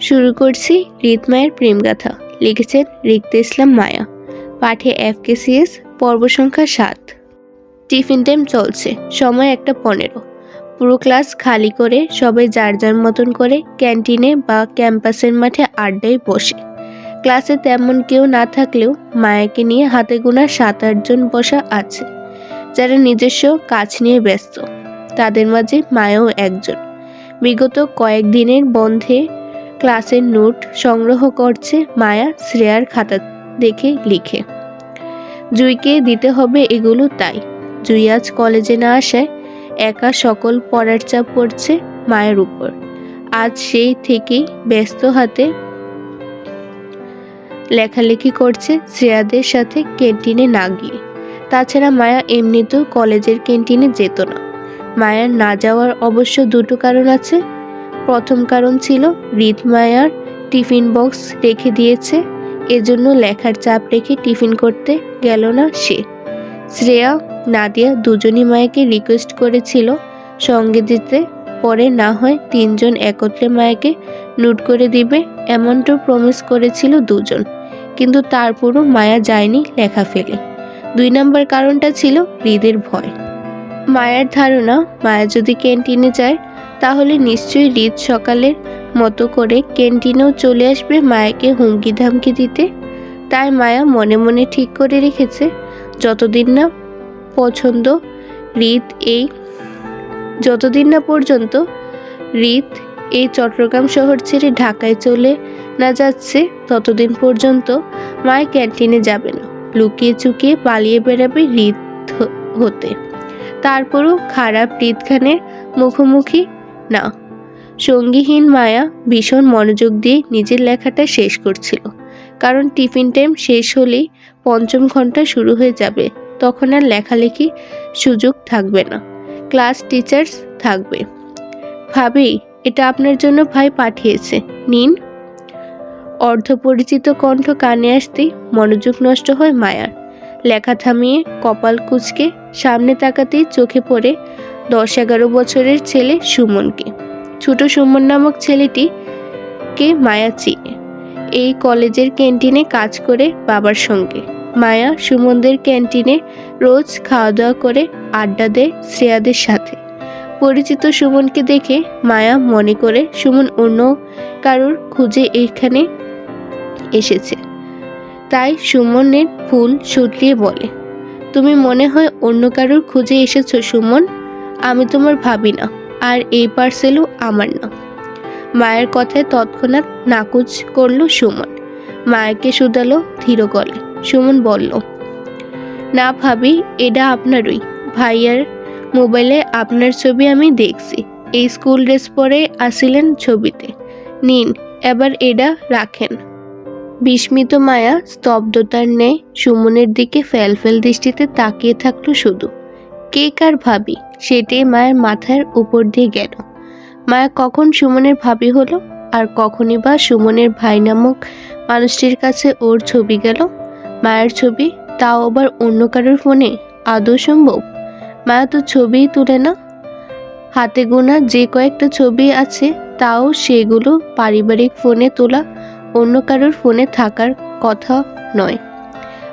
শুরু করছি রিতমায়ের প্রেমগাথা। লিখেছেন রিক্তা ইসলাম মায়া। পাঠে FKCS, পর্ব সংখ্যা 7। টিফিন টাইম চলছে। সময় 1:15। পুরো ক্লাস খালি করে সবাই যার যার মতন করে ক্যান্টিনে বা ক্যাম্পাসের মাঠে আড্ডায় বসে। ক্লাসে তেমন কেউ না থাকলেও মায়াকে নিয়ে হাতে গোনা 7-8 জন বসা আছে, যারা নিজস্ব কাজ নিয়ে ব্যস্ত। তাদের মাঝে মায়াও একজন। বিগত কয়েকদিনের বন্ধে ক্লাসের নোট সংগ্রহ করছে মায়া। শ্রেয়ার খাতা দেখে লিখে জুইকে দিতে হবে এগুলো, তাই জুই আজ কলেজে না আসায় একা সকল পড়ার চাপ পড়ছে মায়ের উপর। আজ সেই থেকেই ব্যস্ত হাতে লেখালেখি করছে শ্রেয়াদের সাথে ক্যান্টিনে না গিয়ে। তাছাড়া মায়া এমনিতেও কলেজের ক্যান্টিনে যেত না। মায়ার না যাওয়ার অবশ্য দুটো কারণ আছে। প্রথম কারণ ছিল রিতমায়ার টিফিন বক্স রেখে দিয়েছে, এজন্য লেখার চাপ রেখে টিফিন করতে গেল না সে। শ্রেয়া, নাদিয়া দুজনই মায়াকে রিকোয়েস্ট করেছিল সঙ্গে দিতে, পরে না হয় 3 জন একত্রে মায়াকে নোট করে দিবে এমনটাও প্রমিস করেছিল দুজন, কিন্তু তারপরও মায়া যায়নি লেখা ফেলে। 2 নম্বর কারণটা ছিল হৃদের ভয়। মায়ার ধারণা মায়া যদি ক্যান্টিনে যায় তাহলে নিশ্চয়ই হৃদ সকালের মতো করে ক্যান্টিনেও চলে আসবে মায়াকে হুমকি ধামকি দিতে। তাই মায়া মনে মনে ঠিক করে রেখেছে যতদিন না পর্যন্ত হৃদ এই চট্টগ্রাম শহর ছেড়ে ঢাকায় চলে না যাচ্ছে ততদিন পর্যন্ত মায়া ক্যান্টিনে যাবে না। লুকিয়ে চুকিয়ে পালিয়ে বেড়াবে হৃদ হতে। তারপরও খারাপ হৃদ খানের মুখোমুখি না। সঙ্গীহীন মায়া ভীষণ মনোযোগ দিয়ে নিজের লেখাটা শেষ করছিল, কারণ টিফিন টাইম শেষ হলেই 5ম ঘন্টা শুরু হয়ে যাবে। তখন আর লেখালেখি সুযোগ থাকবে না, ক্লাস টিচার্স থাকবে। ভাবি, এটা আপনার জন্য ভাই পাঠিয়েছে, নিন। অর্ধপরিচিত কণ্ঠ কানে আসতেই মনোযোগ নষ্ট হয় মায়ার। লেখা থামিয়ে কপাল কুঁচকে সামনে তাকাতেই চোখে পড়ে 10-11 বছরের ছেলে সুমনকে। ছোট সুমন নামক ছেলেটিকে মায়া চিনে। এই কলেজের ক্যান্টিনে কাজ করে বাবার সঙ্গে। মায়া সুমনদের ক্যান্টিনে রোজ খাওয়া দাওয়া করে আড্ডা দেয় শ্রেয়াদের সাথে। পরিচিত সুমনকে দেখে মায়া মনে করে সুমন অন্য কারোর খুঁজে এখানে এসেছে। তাই সুমনের ভুল শুধরিয়ে বলে, তুমি মনে হয় অন্য কারোর খুঁজে এসেছো সুমন, আমি তোমার ভাবি না, আর এই পার্সেলও আমার না। মায়ের কথায় তৎক্ষণাৎ নাকচ করল সুমন। মায়াকে শুধালো ধীর গলে। সুমন বলল, না ভাবি, এটা আপনারই। ভাইয়ার মোবাইলে আপনার ছবি আমি দেখছি। এই স্কুল ড্রেস পরে আসিলেন ছবিতে। নিন, এবার এটা রাখেন। বিস্মিত মায়া স্তব্ধতার ন্যায় সুমনের দিকে ফ্যালফ্যাল দৃষ্টিতে তাকিয়ে থাকলো শুধু। কে কার ভাবি সেটাই মায়ের মাথার উপর দিয়ে গেল। মায়া কখন সুমনের ভাবি হলো, আর কখনই বা সুমনের ভাই নামক মানুষটির কাছে ওর ছবি গেল? মায়ের ছবি, তাও আবার অন্য কারোর ফোনে, আদৌ সম্ভব? মায়া তো ছবিই তুলে না। হাতে গোনা যে কয়েকটা ছবি আছে তাও সেগুলো পারিবারিক ফোনে তোলা, অন্য কারোর ফোনে থাকার কথা নয়।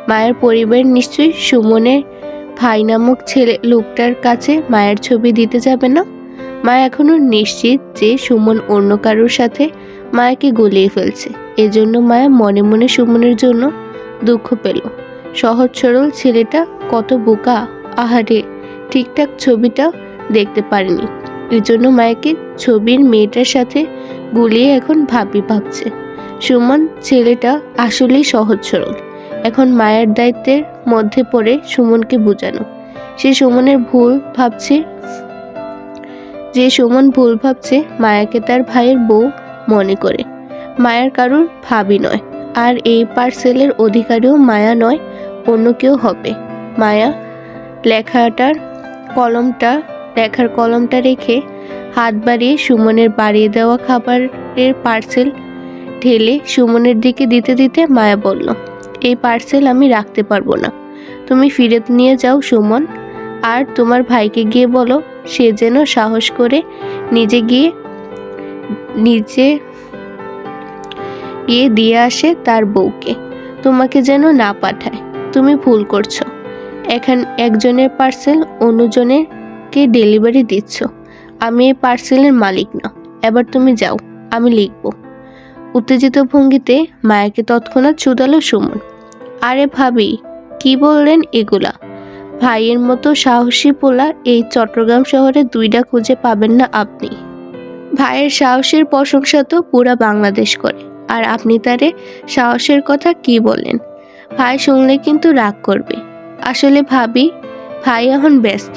মায়ের পরিবার নিশ্চয়ই সুমনের ভাই নামক লোকটার কাছে মায়ের ছবি দিতে যাবে না। মায়া এখনো নিশ্চিত যে সুমন অন্য কারোর সাথে মায়াকে গলিয়ে ফেলছে। এজন্য মায়া মনে মনে সুমনের জন্য দুঃখ পেল। সহজ সরল ছেলেটা কত বোকা, আহারে, ঠিকঠাক ছবিটা দেখতে পারেনি। এজন্য মায়াকে ছবির মেয়েটার সাথে গুলিয়ে এখন ভাবি ভাবছে। সুমন ছেলেটা আসলেই সহজ সরল। এখন মায়ের দায়িত্বের মধ্যে পড়ে সুমনকে বোঝানো। সুমন ভুল ভাবছে মায়াকে তার ভাইয়ের বউ মনে করে। মায়ার কারুর ভাবি নয়, আর এই পার্সেলের অধিকারীও মায়া নয়, অন্য কেউ হবে। মায়া লেখার কলমটা রেখে হাত বাড়িয়ে সুমনের বাড়িয়ে দেওয়া খাবারের পার্সেল ঢেলে সুমনের দিকে দিতে দিতে মায়া বলল, এই পার্সেল আমি রাখতে পারবো না, তুমি ফিরে নিয়ে যাও সুমন। আর তোমার ভাইকে গিয়ে বলো সে যেন সাহস করে নিজে গিয়ে দিয়ে আসে তার বউকে, তোমাকে যেন না পাঠায়। তুমি ভুল করছো। এখন একজনের পার্সেল অন্যজনেরকে ডেলিভারি দিচ্ছ। আমি এই পার্সেলের মালিক না। এবার তুমি যাও, আমি লিখব। উত্তেজিত ভঙ্গিতে মায়াকে তৎক্ষণাৎ শুধালো সুমন। আরে ভাবি, কি বললেন এগুলা? ভাইয়ের মতো সাহসী পোলা এই চট্টগ্রাম শহরে দুইটা খুঁজে পাবেন না আপনি। ভাইয়ের সাহসের প্রশংসা তো পুরা বাংলাদেশ করে, আর আপনি তারে সাহসের কথা কি বলেন? ভাই শুনলে কিন্তু রাগ করবে। আসলে ভাবি, ভাই এখন ব্যস্ত।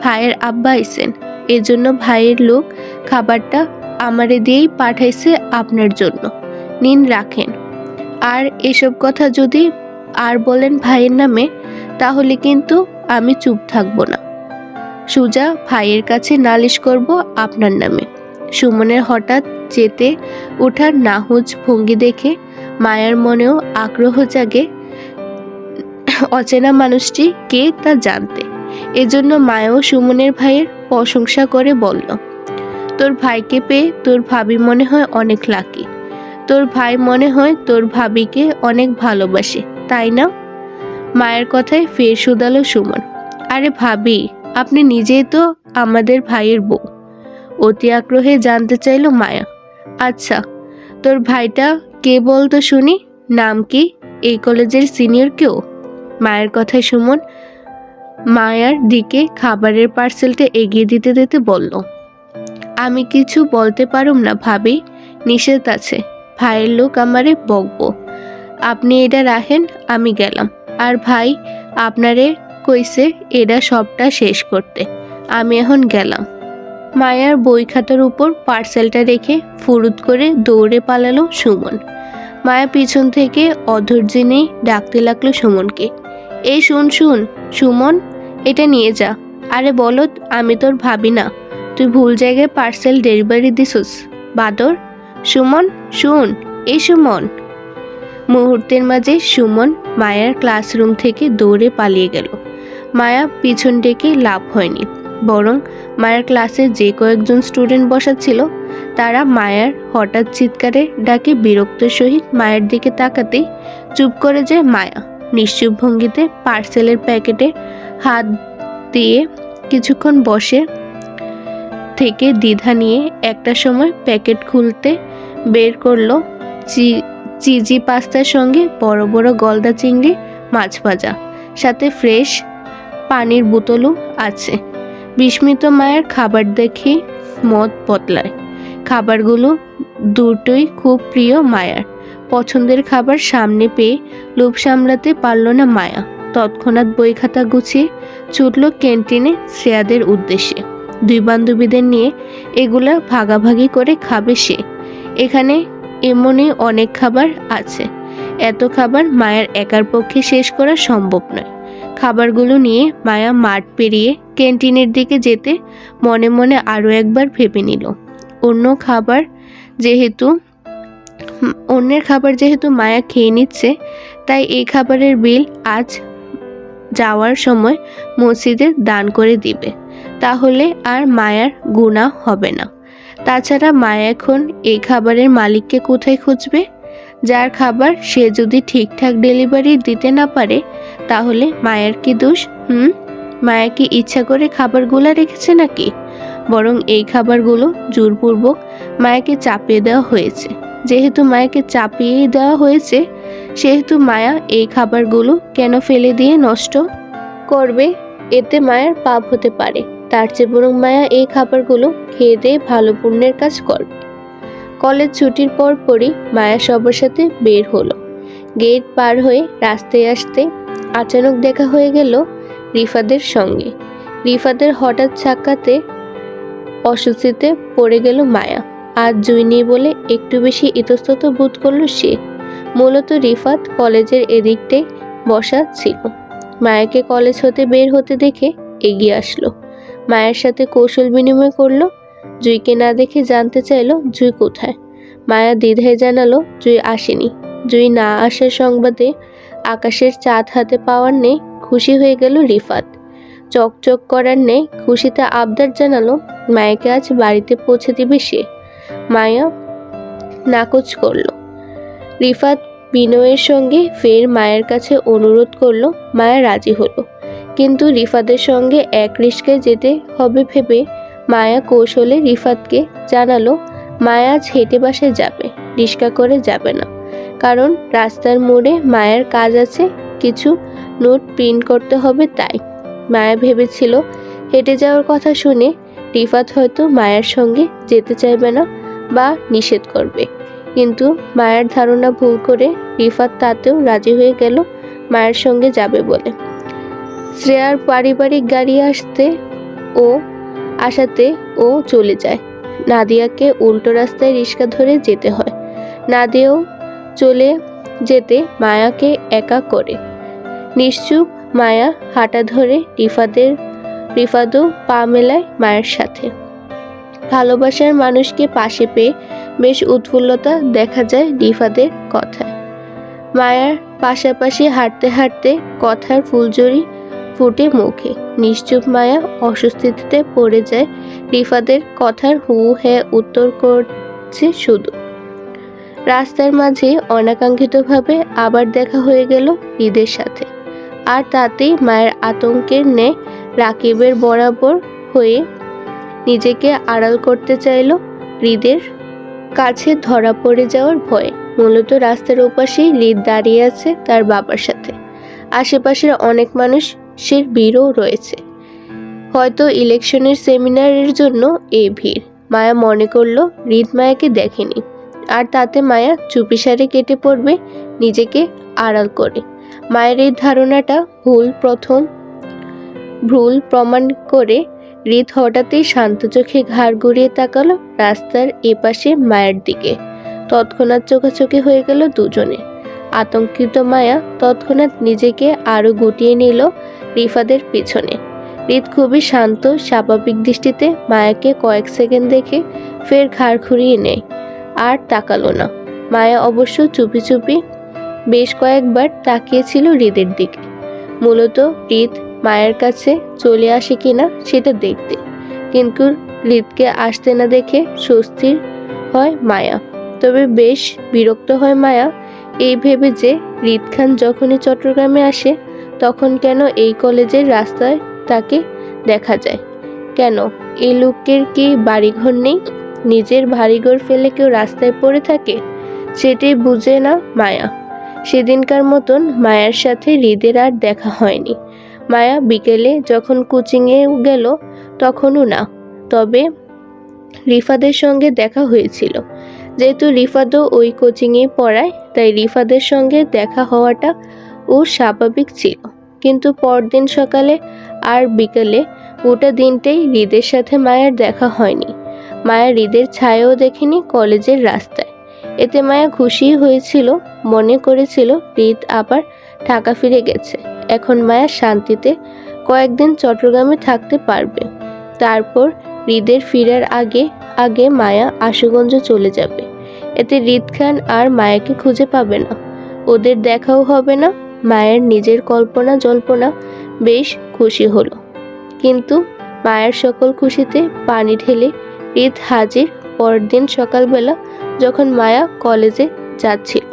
ভাইয়ের আব্বা আইছেন, এজন্য ভাইয়ের লোক খাবারটা আমারে দিয়েই পাঠাইছে আপনার জন্য। নিন, রাখেন। আর এসব কথা যদি আর বলেন ভাইয়ের নামে, তাহলে কিন্তু আমি চুপ থাকবো না। সুজা ভাইয়ের কাছে নালিশ করব আপনার নামে। সুমনের হঠাৎ চেতে ওঠার নাহুজ ভঙ্গি দেখে মায়ার মনেও আগ্রহ জাগে অচেনা মানুষটি কে তা জানতে। এজন্য মায়াও সুমনের ভাইয়ের প্রশংসা করে বলল, তোর ভাইকে পেয়ে তোর ভাবি মনে হয় অনেক লাকি। তোর ভাই মনে হয় তোর ভাবিকে অনেক ভালোবাসে, তাই না? মায়ের কথায় ফের শুধালো সুমন। আরে ভাবি, আপনি নিজেই তো আমাদের ভাইয়ের বউ। অতি আগ্রহে জানতে চাইল মায়া। আচ্ছা, তোর ভাইটা কে বলতো শুনি? নাম কি? এই কলেজের সিনিয়র কেউ? মায়ের কথায় সুমন মায়ার দিকে খাবারের পার্সেলটা এগিয়ে দিতে দিতে বলল, আমি কিছু বলতে পারুম না ভাবি, নিষেধ আছে। ভাইয়ের লোক আমারে বকবো। আপনি এটা রাখেন, আমি গেলাম। আর ভাই আপনারে কইছে এটা সবটা শেষ করতে। আমি এখন গেলাম। মায়ার বই খাতার উপর পার্সেলটা রেখে ফুরুত করে দৌড়ে পালালো সুমন। মায়া পিছন থেকে অধৈর্য নিয়ে ডাকতে লাগলো সুমনকে। এই শুন শুন সুমন, এটা নিয়ে যা। আরে বলত, আমি তোর ভাবি না। তুই ভুল জায়গায় পার্সেল ডেলিভারি দিছস বাদর। সুমন শুন, এই সুমন। মুহূর্তের মাঝে সুমন মায়ার ক্লাসরুম থেকে দৌড়ে পালিয়ে গেল। মায়া পিছন ডেকে লাভ হয়নি, বরং মায়ার ক্লাসে যে কয়েকজন স্টুডেন্ট বসা ছিল তারা মায়ার হঠাৎ চিৎকারে ডাকে বিরক্তের সহিত মায়ের দিকে তাকাতেই চুপ করে যায় মায়া। নিশ্চুপ ভঙ্গিতে পার্সেলের প্যাকেটে হাত দিয়ে কিছুক্ষণ বসে থেকে দ্বিধা নিয়ে একটা সময় প্যাকেট খুলতে বের করলো চিজি পাস্তার সঙ্গে বড় বড় গলদা চিংড়ি মাছ ভাজা, সাথে ফ্রেশ পানির বোতলও আছে। বিস্মিত মায়ের খাবার দেখে মত বদলায়। খাবারগুলো দুটোই খুব প্রিয় মায়ার। পছন্দের খাবার সামনে পেয়ে লোভ সামলাতে পারল না মায়া। তৎক্ষণাৎ বই খাতা গুছিয়ে ছুটল ক্যান্টিনে শ্রেয়াদের উদ্দেশ্যে। দুই বান্ধবীদের নিয়ে এগুলা ভাগাভাগি করে খাবে সে। এখানে এমনই অনেক খাবার আছে, এত খাবার মায়ের একার পক্ষে শেষ করা সম্ভব নয়। খাবারগুলো নিয়ে মায়া মাঠ পেরিয়ে ক্যান্টিনের দিকে যেতে মনে মনে আরও একবার ভেবে নিল, অন্যের খাবার যেহেতু মায়া খেয়ে নিচ্ছে, তাই এই খাবারের বিল আজ যাওয়ার সময় মসজিদে দান করে দিবে। তাহলে আর মায়ার গুনাহ হবে না। তাছাড়া মায়া এখন এই খাবারের মালিককে কোথায় খুঁজবে? যার খাবার সে যদি ঠিকঠাক ডেলিভারি দিতে না পারে, তাহলে মায়ের কি দোষ? মায়া কি ইচ্ছা করে খাবারগুলো রেখেছে নাকি? বরং এই খাবারগুলো জোরপূর্বক মায়াকে চাপিয়ে দেওয়া হয়েছে। যেহেতু মায়াকে চাপিয়ে দেওয়া হয়েছে, সেহেতু মায়া এই খাবারগুলো কেন ফেলে দিয়ে নষ্ট করবে? এতে মায়ের পাপ হতে পারে। তার চেয়ে বরং মায়া এই খাবারগুলো খেয়ে দিয়ে ভালো পুণ্যের কাজ করবে। কলেজ ছুটির পরপরই মায়া সবার সাথে বের হলো। গেট পার হয়ে রাস্তায় আসতে আচানক দেখা হয়ে গেল রিফাদের সঙ্গে। রিফাদের হঠাৎ সাক্ষাতে অস্বস্তিতে পড়ে গেল মায়া। আজ জুই নেই বলে একটু বেশি ইতস্তত বোধ করলো সে। মূলত রিফাত কলেজের এদিকটায় বসা ছিল। মায়াকে কলেজ হতে বের হতে দেখে এগিয়ে আসলো। মায়ের সাথে কৌশল বিনিময় করলো। জুইকে না দেখে জানতে চাইলো জুই কোথায়। মায়া দ্বিধায় জানালো জুই আসেনি। জুই না আসার সংবাদে আকাশের চাঁদ হাতে পাওয়ার নেই খুশি হয়ে গেল রিফাত। চকচক করার নেই খুশিতে আবদার জানালো মায়াকে আজ বাড়িতে পৌঁছে দিবে সে। মায়া নাকচ করলো। রিফাত বিনয়ের সঙ্গে ফের মায়ের কাছে অনুরোধ করলো। মায়া রাজি হলো, কিন্তু রিফাতের সঙ্গে এক রিস্কায় যেতে হবে ভেবে মায়া কৌশলে রিফাতকে জানালো মায়া আজ হেঁটে বাসায় যাবে, রিস্কা করে যাবে না। কারণ রাস্তার মোড়ে মায়ের কাজ আছে, কিছু নোট প্রিন্ট করতে হবে। তাই মায়া ভেবেছিল হেঁটে যাওয়ার কথা শুনে রিফাত হয়তো মায়ের সঙ্গে যেতে চাইবে না বা নিষেধ করবে, কিন্তু মায়ের ধারণা ভুল করে রিফাত তাতেও রাজি হয়ে গেল মায়ের সঙ্গে যাবে বলে। শ্রেয়ার পারিবারিক গাড়ি আসাতে ও চলে যায়। নাদিয়াকে উল্টো রাস্তায় রিক্সা ধরে যেতে হয়। নাদিয়াও চলে যেতে মায়াকে একা করে। নিশ্চুপ মায়া হাঁটা ধরে রিফাতও পা মেলায় মায়ের সাথে। ভালোবাসার মানুষকে পাশে পেয়ে বেশ উৎফুল্লতা দেখা যায় রিফাতের কথায়। মায়ার পাশাপাশি হাঁটতে হাঁটতে কথার ফুলঝুরি ফুটে মুখে। নিশ্চুপ মায়া অস্বস্তিতে পড়ে যায়, রিফাতের কথার হু হ্যাঁ উত্তর করছে শুধু। রাস্তার মাঝে অনাকাঙ্ক্ষিতভাবে আবার দেখা হয়ে গেল হৃদের সাথে, আর তাতেই মায়ের আতঙ্কের ন্যায় রাকিবের বরাবর হয়ে নিজেকে আড়াল করতে চাইল হৃদের কাছে ধরা পড়ে যাওয়ার ভয়ে। মূলত রাস্তার ওপাশেই হৃদ দাঁড়িয়ে আছে তার বাবার সাথে। আশেপাশের অনেক মানুষের ভিড়ও রয়েছে, হয়তো ইলেকশনের সেমিনারের জন্য এই ভিড়। মায়া মনে করল হৃদ মায়াকে দেখেনি, আর তাতে মায়া চুপিসারে কেটে পড়বে নিজেকে আড়াল করে। মায়ের এই ধারণাটা ভুল প্রমাণ করে হৃদ হঠাৎই শান্ত চোখে ঘাড় ঘুরিয়ে তাকালো রাস্তার এপাশে মায়ের দিকে। তৎক্ষণাৎ চোখাচোখি হয়ে গেল দুজনে। আতঙ্কিত মায়া তৎক্ষণাৎ নিজেকে আরো গুটিয়ে নিল রিফাতের পিছনে। হৃদ খুবই শান্ত স্বাভাবিক দৃষ্টিতে মায়াকে কয়েক সেকেন্ড দেখে ফের ঘাড় ঘুরিয়ে নেয়, আর তাকালো না। মায়া অবশ্য চুপি চুপি বেশ কয়েকবার তাকিয়েছিল হৃদের দিকে, মূলত হৃদ মায়ের কাছে চলে আসে কিনা সেটা দেখতে। কিন্তু হৃদকে আসতে না দেখে স্বস্তির হয় মায়া, তবে বেশ বিরক্ত হয় মায়া এই ভেবে যে হৃদ খান যখনই চট্টগ্রামে আসে তখন কেন এই কলেজের রাস্তায় তাকে দেখা যায়। কেন এই লোকের কি বাড়িঘর নেই? নিজের বাড়িঘর ফেলে কেউ রাস্তায় পড়ে থাকে, সেটাই বুঝে না মায়া। সেদিনকার মতন মায়ার সাথে হৃদের আর দেখা হয়নি। মায়া বিকেলে যখন কোচিংয়ে গেল তখনও না, তবে রিফাতের সঙ্গে দেখা হয়েছিল। যেহেতু রিফাতও ওই কোচিংয়ে পড়ায়, তাই রিফাতের সঙ্গে দেখা হওয়াটা ও স্বাভাবিক ছিল। কিন্তু পরদিন সকালে আর বিকেলে গোটা দিনটাই হৃদের সাথে মায়ের দেখা হয়নি। মায়া হৃদের ছায়াও দেখেনি কলেজের রাস্তায়। এতে মায়া খুশি হয়েছিল, মনে করেছিল হৃদ আবার ঢাকা ফিরে গেছে। এখন মায়া শান্তিতে কয়েকদিন চট্টগ্রামে থাকতে পারবে। তারপর হৃদের ফিরার আগে আগে মায়া আশুগঞ্জ চলে যাবে। এতে হৃদ খান আর মায়াকে খুঁজে পাবে না, ওদের দেখাও হবে না। মায়ের নিজের কল্পনা জল্পনা বেশ খুশি হলো, কিন্তু মায়ের সকল খুশিতে পানি ঢেলে হৃদ হাজির পরদিন সকালবেলা যখন মায়া কলেজে যাচ্ছিল।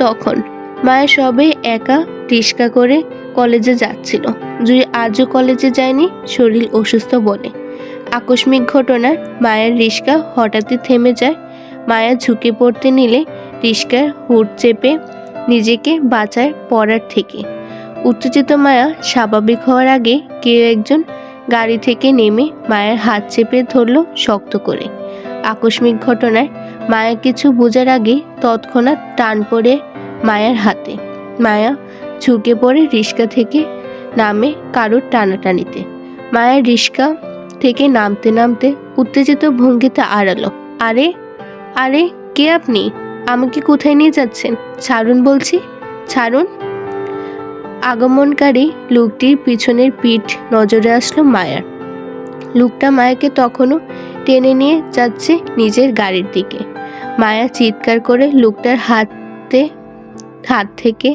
তখন মায়া সবে একা রিক্সা করে কলেজে যাচ্ছিল। জুই আজও কলেজে যায়নি, শরীর অসুস্থ বলে। আকস্মিক ঘটনায় মায়ের রিক্সা হঠাৎই থেমে যায়। মায়া ঝুঁকে পড়তে নিলে রিক্সার হুড চেপে নিজেকে বাঁচায় পড়ার থেকে। উত্তেজিত মায়া স্বাভাবিক হওয়ার আগে কেউ একজন গাড়ি থেকে নেমে মায়ের হাত চেপে ধরল শক্ত করে। আকস্মিক ঘটনায় মায়া কিছু বোঝার আগে তৎক্ষণাৎ টান পড়ে মায়ার হাতে। মায়া ঝুঁকে পড়ে রিক্সা থেকে নামে কারোর টানাটানিতে। মায়া রিক্সা থেকে নামতে নামতে উত্তেজিত ভঙ্গিতে আড়ালো। আরে আরে কে আপনি? আমাকে কোথায় নিয়ে যাচ্ছেন? ছাড়ুন বলছি, ছাড়ুন। আগমনকারী লোকটির পিছনের পিঠ নজরে আসলো মায়ার। লোকটা মায়াকে তখনও টেনে নিয়ে যাচ্ছে নিজের গাড়ির দিকে। মায়া চিৎকার করে লোকটার হাত থেকে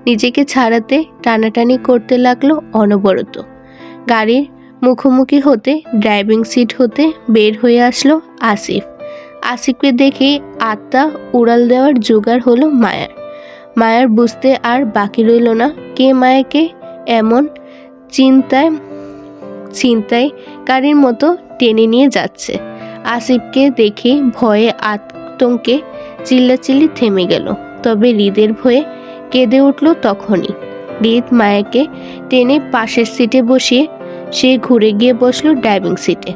নিজেকে ছাড়াতে টানাটানি করতে লাগলো অনবরত। গাড়ির মুখোমুখি হতে ড্রাইভিং সিট হতে বের হয়ে আসলো আসিফ। আসিফকে দেখে আত্মা উড়াল দেওয়ার জোগাড় হলো মায়ার। মায়ার বুঝতে আর বাকি রইল না কে মায়াকে এমন ছিনতাইকারীর মতো টেনে নিয়ে যাচ্ছে। আসিফকে দেখে ভয়ে আতঙ্কে চিল্লাচিল্লি থেমে গেল। তবে হৃদের ভয়ে কেঁদে উঠল তখনই। হৃদ মায়াকে টেনে পাশের সিটে বসিয়ে সে ঘুরে গিয়ে বসলো ড্রাইভিং সিটে।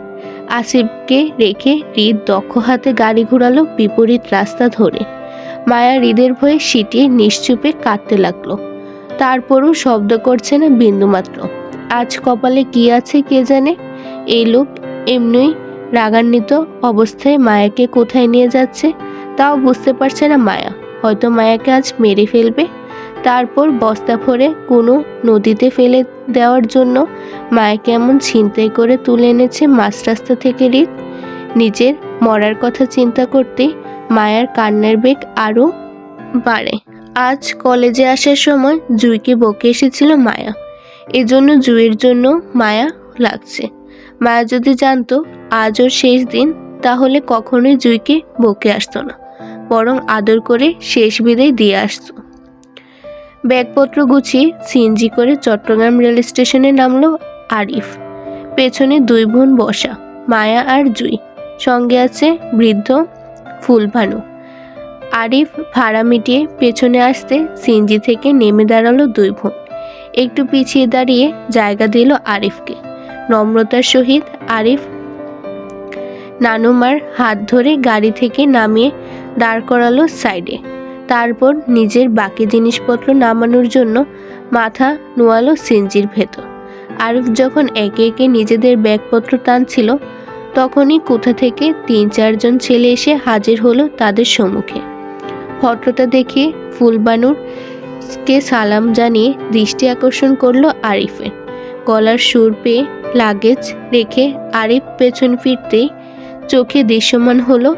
আসিফকে রেখে হৃদ দক্ষ হাতে গাড়ি ঘোরালো বিপরীত রাস্তা ধরে। মায়া হৃদের ভয়ে সিটে নিশ্চুপে কাঁদতে লাগলো। তারপরও শব্দ করছে না বিন্দুমাত্র। আজ কপালে কি আছে কে জানে। এই লোক এমনি রাগান্বিত অবস্থায় মায়াকে কোথায় নিয়ে যাচ্ছে তাও বুঝতে পারছে না মায়া। হয়তো মায়াকে আজ মেরে ফেলবে, তারপর বস্তা ভরে কোনো নদীতে ফেলে দেওয়ার জন্য মায়াকে এমন ছিনতাই করে তুলে এনেছে মাঝ রাস্তা থেকে হৃদ। নিজের মরার কথা চিন্তা করতেই মায়ার কান্নার বেগ আরও বাড়ে। আজ কলেজে আসার সময় জুইকে বকে এসেছিল মায়া, এজন্য জুইয়ের জন্য মায়া লাগছে। মায়া যদি জানতো আজ ওর শেষ দিন তাহলে কখনোই জুইকে বকে আসতো না, বরং আদর করে শেষ বিদায় দিয়ে আসতো। ব্যাগপত্র গুছিয়ে সিএনজি করে চট্টগ্রাম রেল স্টেশনে নামলো আরিফ। পেছনে দুই বোন বসা, মায়া আর জুই, সঙ্গে আছে বৃদ্ধ ফুলভানু। আরিফ ভাড়া মিটিয়ে পেছনে আসতে সিএনজি থেকে নেমে দাঁড়ালো দুই বোন। একটু পিছিয়ে দাঁড়িয়ে জায়গা দিল আরিফকে। নম্রতার সহিত আরিফ নানুমার হাত ধরে গাড়ি থেকে নামিয়ে দাঁড় করালো সাইডে। তারপর নিজের বাকি জিনিসপত্র নামানোর জন্য মাথা নোয়ালো সিএনজির ভেতর। আরিফ যখন একে একে নিজেদের ব্যাগপত্র টানছিল তখনই কোথা থেকে ৩-৪ জন ছেলে এসে হাজির হলো তাদের সম্মুখে। ভদ্রতা দেখে ফুলবানুরকে সালাম জানিয়ে দৃষ্টি আকর্ষণ করলো আরিফের। গলার সুর পেয়ে লাগেজ রেখে আরিফ পেছন ফিরতেই চোখে দৃশ্যমান হলো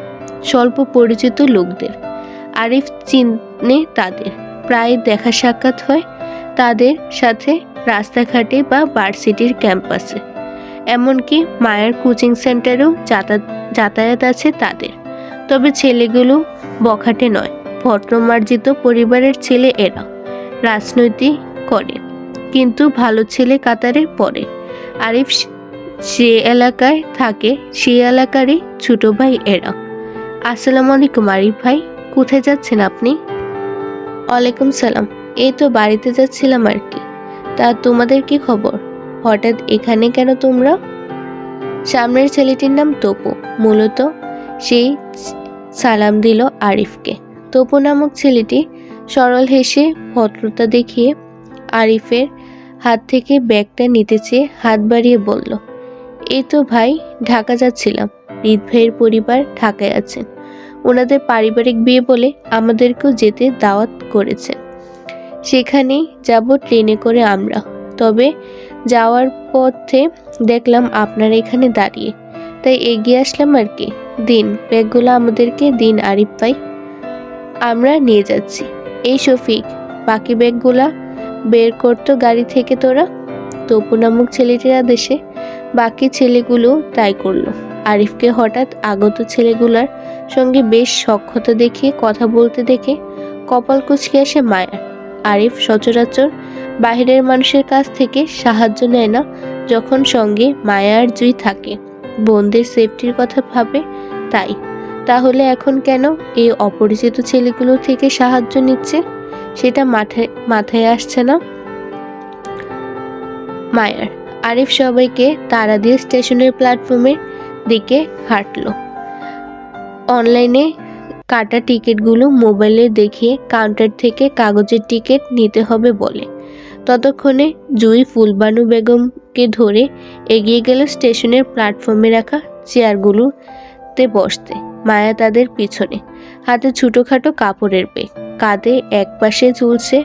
স্বল্প পরিচিত লোকদের। আরিফ চিনে তাদের, প্রায় দেখা সাক্ষাৎ হয় তাদের সাথে রাস্তাঘাটে বা ভার্সিটির ক্যাম্পাসে, এমনকি মায়ের কোচিং সেন্টারেও যাতায়াত আছে তাদের। তবে ছেলেগুলো বখাটে নয়, ভদ্রমার্জিত পরিবারের ছেলে এরা। রাজনৈতিক করে কিন্তু ভালো ছেলে কাতারে পড়ে। আরিফ যে এলাকায় থাকে সেই এলাকারই ছোট ভাই এরা। আসসালামু আলাইকুম আরিফ ভাই, কোথায় যাচ্ছেন আপনি? ওয়ালাইকুম সালাম, এই তো বাড়িতে যাচ্ছিলাম আর কি। তা তোমাদের কি খবর? হঠাৎ এখানে কেন তোমরা? সামনের ছেলেটির নাম তপু, মূলত সেই সালাম দিল আরিফকে। তপু নামক ছেলেটি সরল হেসে ভদ্রতা দেখিয়ে আরিফের হাত থেকে ব্যাগটা নিতে চেয়ে হাত বাড়িয়ে বলল, এই তো ভাই, ঢাকা যাচ্ছিলাম। হৃদ ভাইয়ের পরিবার ঢাকায় আছেন, ওনাদের পারিবারিক বিয়ে বলে আমাদেরকেও যেতে দাওয়াত করেছেন। সেখানেই যাব ট্রেনে করে আমরা। তবে যাওয়ার পথে দেখলাম আপনারা এখানে দাঁড়িয়ে, তাই এগিয়ে আসলাম আর কি। দিন ব্যাগগুলো আমাদেরকে দিন আরিফ ভাই, আমরা নিয়ে যাচ্ছি। এই শফিক, বাকি ব্যাগগুলা বের করতো গাড়ি থেকে তোরা। তপু নামক ছেলেটির আদেশে বাকি ছেলেগুলো তাই করলো। আরিফকে হঠাৎ আগত ছেলেগুলার সঙ্গে বেশ সখ্যতা দেখিয়ে কথা বলতে দেখে কপাল কুঁচকে আসে মায়ার। আরিফ সচরাচর বাহিরের মানুষের কাছ থেকে সাহায্য নেয় না যখন সঙ্গে মায়া আর জুই থাকে, বোনদের সেফটির কথা ভাবে তাই। তাহলে এখন কেন এই অপরিচিত ছেলেগুলো থেকে সাহায্য নিচ্ছে সেটা মাথায় আসছে না মায়ার। আরিফ সবাইকে তাড়া দিয়ে স্টেশনের প্ল্যাটফর্মের দিকে হাঁটল। অনলাইনে কাটা টিকিটগুলো মোবাইলে দেখিয়ে কাউন্টার থেকে কাগজের টিকিট নিতে হবে বলে। ততক্ষণে জুই ফুলবানু বেগমকে ধরে এগিয়ে গেল স্টেশনের প্ল্যাটফর্মে রাখা চেয়ারগুলোতে বসতে। মায়া তাদের পিছনে, হাতে ছোটোখাটো কাপড়ের ব্যাগ, কাঁধে একপাশে ঝুলছে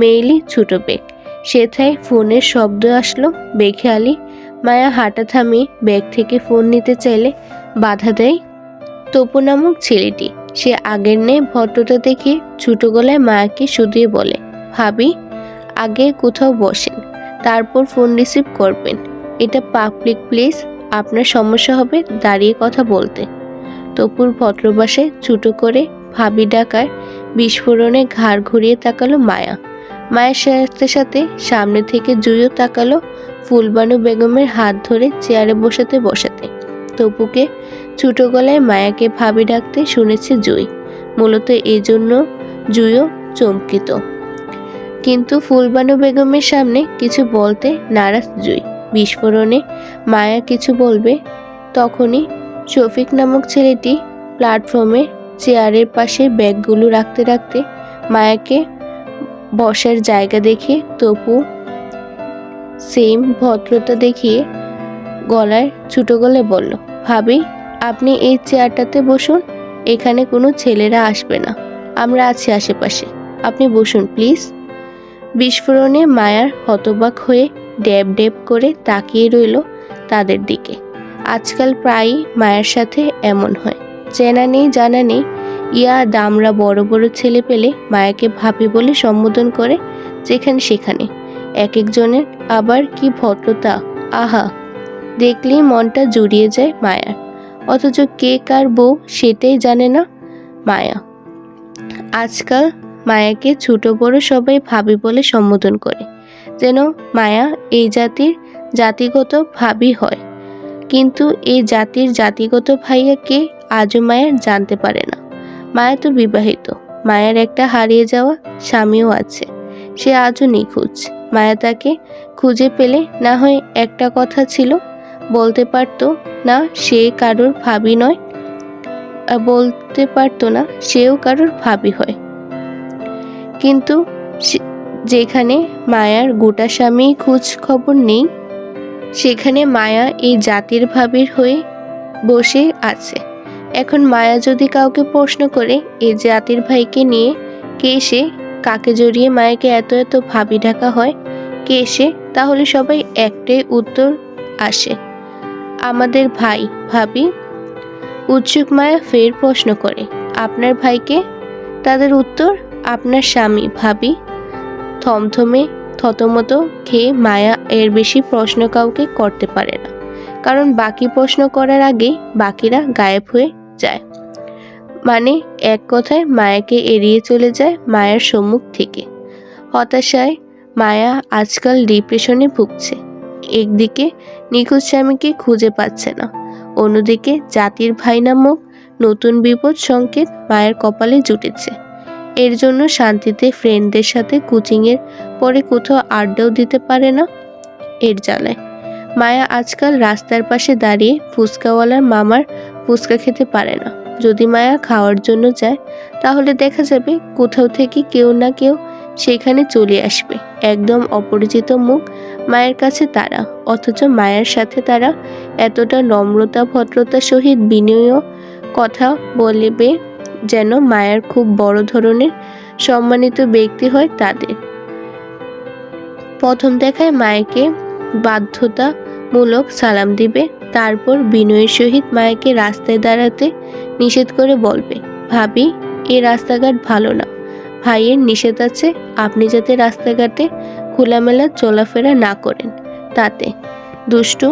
মেইলি ছোট ব্যাগ। সেথায় ফোনের শব্দ আসলো বেখেয়ালি। মায়া হাঁটা থামিয়ে ব্যাগ থেকে ফোন নিতে চাইলে বাধা দেয় তপু নামক ছেলেটি। সে আগের ন্যায় ভদ্রতা দেখে ছোট গলায় মায়াকে শুধিয়ে বলে, ভাবি, আগে কোথাও বসেন, তারপর ফোন রিসিভ করবেন। এটা পাবলিক প্লেস, আপনার সমস্যা হবে দাঁড়িয়ে কথা বলতে। তপুর ভদ্রবাসায় ছুটো করে ভাবি ডাকার বিস্ফোরণে ঘাড় ঘুরিয়ে তাকালো মায়া। মায়ের সাথে সাথে সামনে থেকে জুইও তাকালো ফুলবানু বেগমের হাত ধরে চেয়ারে বসাতে। তপুকে ছোট গলায় মায়াকে ভাবি ডাকতে শুনেছে জুই। মূলত এই জন্য জুইও চমকিত, কিন্তু ফুলবানু বেগমের সামনে কিছু বলতে নারাজ জুই। বিস্ফোরণে মায়া কিছু বলবে, তখনই শফিক নামক ছেলেটি প্ল্যাটফর্মে চেয়ারের পাশে ব্যাগগুলো রাখতে মায়াকে বসার জায়গা দেখে তপু সেম ভদ্রতা দেখিয়ে ছোট গলায় বলল, ভাবি আপনি এই চেয়ারটাতে বসুন, এখানে কোনো ছেলেরা আসবে না, আমরা আছি আশেপাশে, আপনি বসুন প্লিজ। বিস্ফোরণে মায়ার হতবাক হয়ে ড্যাব করে তাকিয়ে রইল তাদের দিকে। আজকাল প্রায়ই মায়ের সাথে এমন হয়, চেনা নেই জানা নেই ইয়া দামরা বড় বড় ছেলে পেলে মায়াকে ভাবি বলে সম্বোধন করে যেখানে সেখানে। এক একজনের আবার কি ভদ্রতা, আহা, দেখলেই মনটা জুড়িয়ে যায় মায়ার। অথচ কে কার বউ সেটাই জানে না মায়া। আজকাল মায়াকে ছোট বড় সবাই ভাবি বলে সম্বোধন করে, যেন মায়া এই জাতির জাতিগত ভাবি হয়। কিন্তু এই জাতির জাতিগত ভাইয়া কে আজও মায়া জানতে পারে না। মায়া তো বিবাহিত, মায়ের একটা হারিয়ে যাওয়া স্বামীও আছে, সে আজও নিখোঁজ। মায়া তাকে খুঁজে পেলে না হয় একটা কথা ছিল, বলতে পারতো না সে কারোর ভাবি নয়, বলতে পারতো না সেও কারোর ভাবি হয়। কিন্তু যেখানে মায়ার গোটা স্বামী খোঁজ খবর নেই, সেখানে মায়া এই জাতির ভাবির হয়ে বসে আছে। এখন মায়া যদি কাউকে প্রশ্ন করে এই জাতির ভাইকে নিয়ে, কে সে, কাকে জড়িয়ে মায়াকে এত এত ভাবি ডাকা হয়, কে সে, তাহলে সবাই একটাই উত্তর আসে, আমাদের ভাই। ভাবি। উৎসুক মায়া ফের প্রশ্ন করে, আপনার ভাইকে? তাদের উত্তর, আপনার স্বামী। ভাবি। থমথমে থতমত খেয়ে মায়া এর বেশি প্রশ্ন কাউকে করতে পারে না, কারণ বাকি প্রশ্ন করার আগেই বাকিরা গায়েব হয়ে যায়। মানে এক কথায় মায়াকে এড়িয়ে চলে যায় মায়ের সম্মুখ থেকে। হতাশায় মায়া আজকাল ডিপ্রেশনে ভুগছে। একদিকে নিখোঁজ স্বামীকে খুঁজে পাচ্ছে না, অন্যদিকে জাতির ভাই নামক নতুন বিপদ সংকেত মায়ের কপালে জুটেছে। এর জন্য শান্তিতে ফ্রেন্ডদের সাথে কোচিংয়ের পরে কোথাও আড্ডাও দিতে পারে না এর জ্বালায়। মায়া আজকাল রাস্তার পাশে দাঁড়িয়ে ফুচকাওয়ালার মামার ফুচকা খেতে পারে না। যদি মায়া খাওয়ার জন্য যায়, তাহলে দেখা যাবে কোথাও থেকে কেউ না কেউ সেখানে চলে আসবে, একদম অপরিচিত মুখ মায়ের কাছে তারা, অথচ মায়ের সাথে তারা এতটা নম্রতা ভদ্রতার সহিত বিনয়ী কথা বলবে যেন মায়ের খুব বড় ধরনের সম্মানিত ব্যক্তি হয় তাদের। প্রথম দেখায় মায়াকে বাধ্যতামূলক সালাম দিবে, তারপর বিনয়ের সহিত মায়াকে রাস্তায় দাঁড়াতে নিষেধ করে বলবে, ভাবি এ রাস্তাঘাট ভালো না, ভাইয়ের নিষেধ আছে আপনি যাতে রাস্তাঘাটে খোলামেলা চলাফেরা না করেন, তাতে দুষ্টু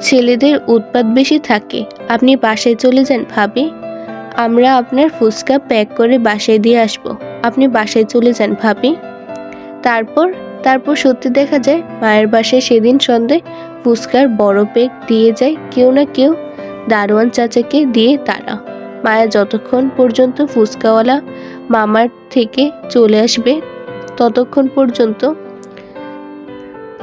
ছেলেদের উৎপাত বেশি থাকে, আপনি বাসায় চলে যান ভাবি, আমরা আপনার ফুচকা প্যাক করে বাসায় দিয়ে আসবো, আপনি বাসায় চলে যান ভাবি। তারপর সত্যি দেখা যায় মায়ের বাসায় সেদিন সন্ধ্যায় ফুচকার বড় প্যাক দিয়ে যায় কেউ না কেউ, দারোয়ান চাচাকে দিয়ে তারা। মায়া যতক্ষণ পর্যন্ত ফুচকাওয়ালা মামার থেকে চলে আসবে ততক্ষণ পর্যন্ত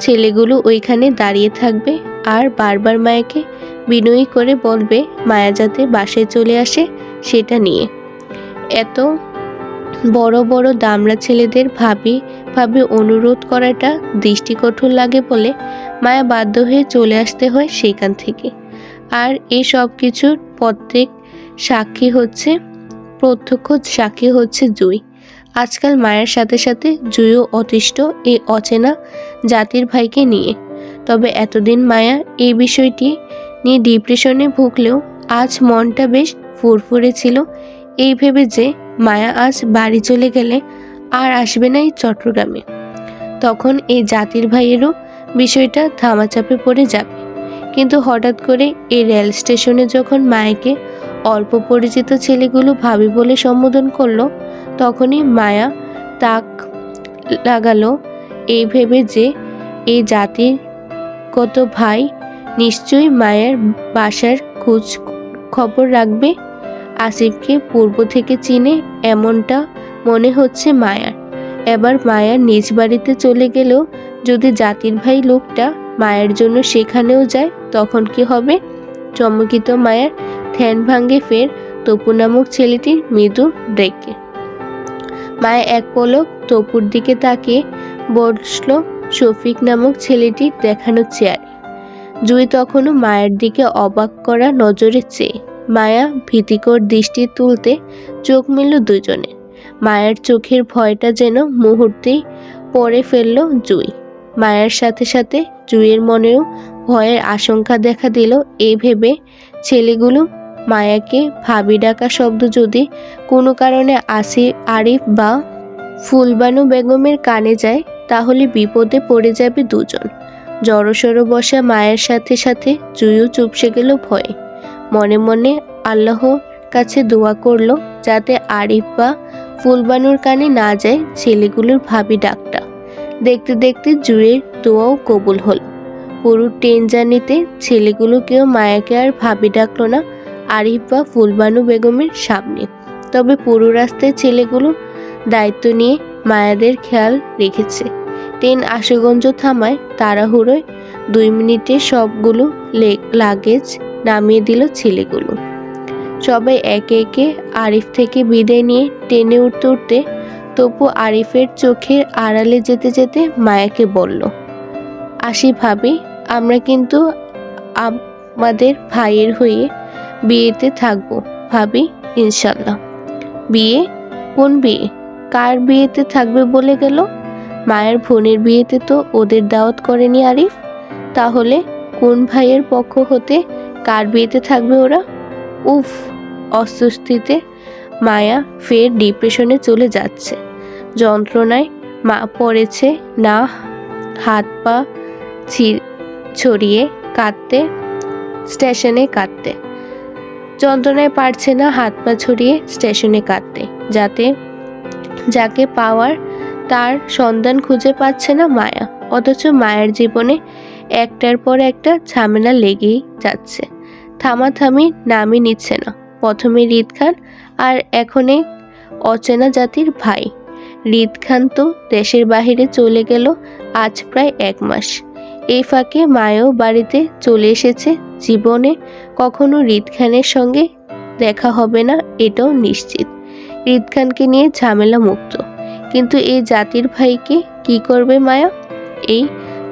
ছেলেগুলো ওইখানে দাঁড়িয়ে থাকবে আর বারবার মায়াকে বিনয়ী করে বলবে মায়া যাতে বাসায় চলে আসে সেটা নিয়ে। এত বড় বড় দামড়া ছেলেদের ভাবি অনুরোধ করাটা দৃষ্টিকঠোর লাগে বলে মায়া বাধ্য হয়ে চলে আসতে হয় সেখান থেকে। আর এই সব কিছুর প্রত্যক্ষ সাক্ষী হচ্ছে জুই। আজকাল মায়ের সাথে সাথে জুইও অতিষ্ঠ এই অচেনা জাতির ভাইকে নিয়ে। তবে এতদিন মায়া এই বিষয়টি নিয়ে ডিপ্রেশনে ভুগলেও আজ মনটা বেশ ফুরফুরে ছিল এই ভেবে যে মায়া আজ বাড়ি চলে গেলে আর আসবে না এই চট্টগ্রামে। তখন এই জাতির ভাইয়েরও বিষয়টা ধামাচাপে পড়ে যাবে। কিন্তু হঠাৎ করে এই রেল স্টেশনে যখন মায়াকে অল্প পরিচিত ছেলেগুলো ভাবি বলে সম্বোধন করলো, তখনই মায়া তাক লাগালো এই ভেবে যে এই জাতির কত ভাই নিশ্চয়ই মায়ের বাসার খোঁজ খবর রাখবে। আসিফকে পূর্ব থেকে চিনে এমনটা মনে হচ্ছে মায়ার। এবার মায়ার নিজ বাড়িতে চলে গেলেও যদি জাতির ভাই লোকটা মায়ের জন্য সেখানেও যায় তখন কি হবে? চমকিত মায়ার ধ্যান ভাঙ্গে ফের তপু নামক ছেলেটির মৃদু ডেকে। মায়া এক পলক তপুর দিকে তাকিয়ে বসল শফিক নামক ছেলেটির দেখানো চেয়ারে। জুই তখনও মায়ের দিকে অবাক করা নজরে চেয়ে। মায়া ভীতিকর দৃষ্টি তুলতে চোখ মেলল দুজনে। মায়ের চোখের ভয়টা যেন মুহূর্তেই পড়ে ফেলল জুই। মায়ের সাথে সাথে জুইয়ের মনেও ভয়ের আশঙ্কা দেখা দিল এই ভেবে ছেলেগুলো মায়াকে ভাবি ডাকা শব্দ যদি কোনো কারণে আরিফ বা ফুলবানু বেগমের কানে যায় তাহলে বিপদে পড়ে যাবে দুজন। জড়সড় বসা মায়ের সাথে সাথে জুইও চুপসে গেল ভয়ে। মনে মনে আল্লাহর কাছে দোয়া করলো যাতে আরিফ বা ফুলবানুর কানে না যায় ছেলেগুলোর ভাবি ডাকটা। দেখতে দেখতে জুইয়ের দোয়াও কবুল হলো। পুরো ট্রেন জার্নিতে ছেলেগুলো কেউ মায়াকে আর ভাবি ডাকলো না আরিফ বা ফুলবানু বেগমের সামনে। তবে পুরো রাস্তায় ছেলেগুলো দায়িত্ব নিয়ে মায়াদের খেয়াল রেখেছে। ট্রেন আশুগঞ্জ থামায় তাড়াহুড়োয় 2 মিনিটে সবগুলো লাগেজ নামিয়ে দিল ছেলেগুলো। সবাই একে একে আরিফ থেকে বিদায় নিয়ে ট্রেনে উঠতে উঠতে তপু আরিফের চোখের আড়ালে যেতে যেতে মায়াকে বলল, আসি ভাবি, আমরা কিন্তু আমাদের ভাইয়ের হয়ে বিয়েতে থাকবো ভাবি, ইনশাল্লাহ। বিয়ে? কোন বিয়ে? কার বিয়েতে থাকবে বলে গেল? মায়ের বোনের বিয়েতে তো ওদের দাওয়াত করেনি আরিফ। তাহলে কোন ভাইয়ের পক্ষ হতে কার বিয়েতে থাকবে ওরা? উফ! অস্বস্তিতে মায়া ফের ডিপ্রেশনে চলে যাচ্ছে। যন্ত্রণায় মা পড়েছে না হাত পা ছড়িয়ে কাঁদতে, স্টেশনে কাঁদতে। যন্ত্রণায় পারছে না হাত পা ছড়িয়ে স্টেশনে কাঁদতে। যাকে পাওয়ার তার সন্ধান খুঁজে পাচ্ছে না মায়া। অথচ মায়ের জীবনে একটার পর একটা ঝামেলা লেগেই যাচ্ছে, থামাথামি নামই নিচ্ছে না। প্রথমে রিদ খান আর এখন অচেনা জাতির ভাই। রিদ খান তো দেশের বাহিরে চলে গেল আজ প্রায় 1 মাস। এই ফাঁকে মায়াও বাড়িতে চলে এসেছে। জীবনে কখনো রিদ খানের সঙ্গে দেখা হবে না এটাও নিশ্চিত। রিদ খানকে নিয়ে ঝামেলা মুক্ত। কিন্তু এই জাতির ভাইকে কি করবে মায়া? এই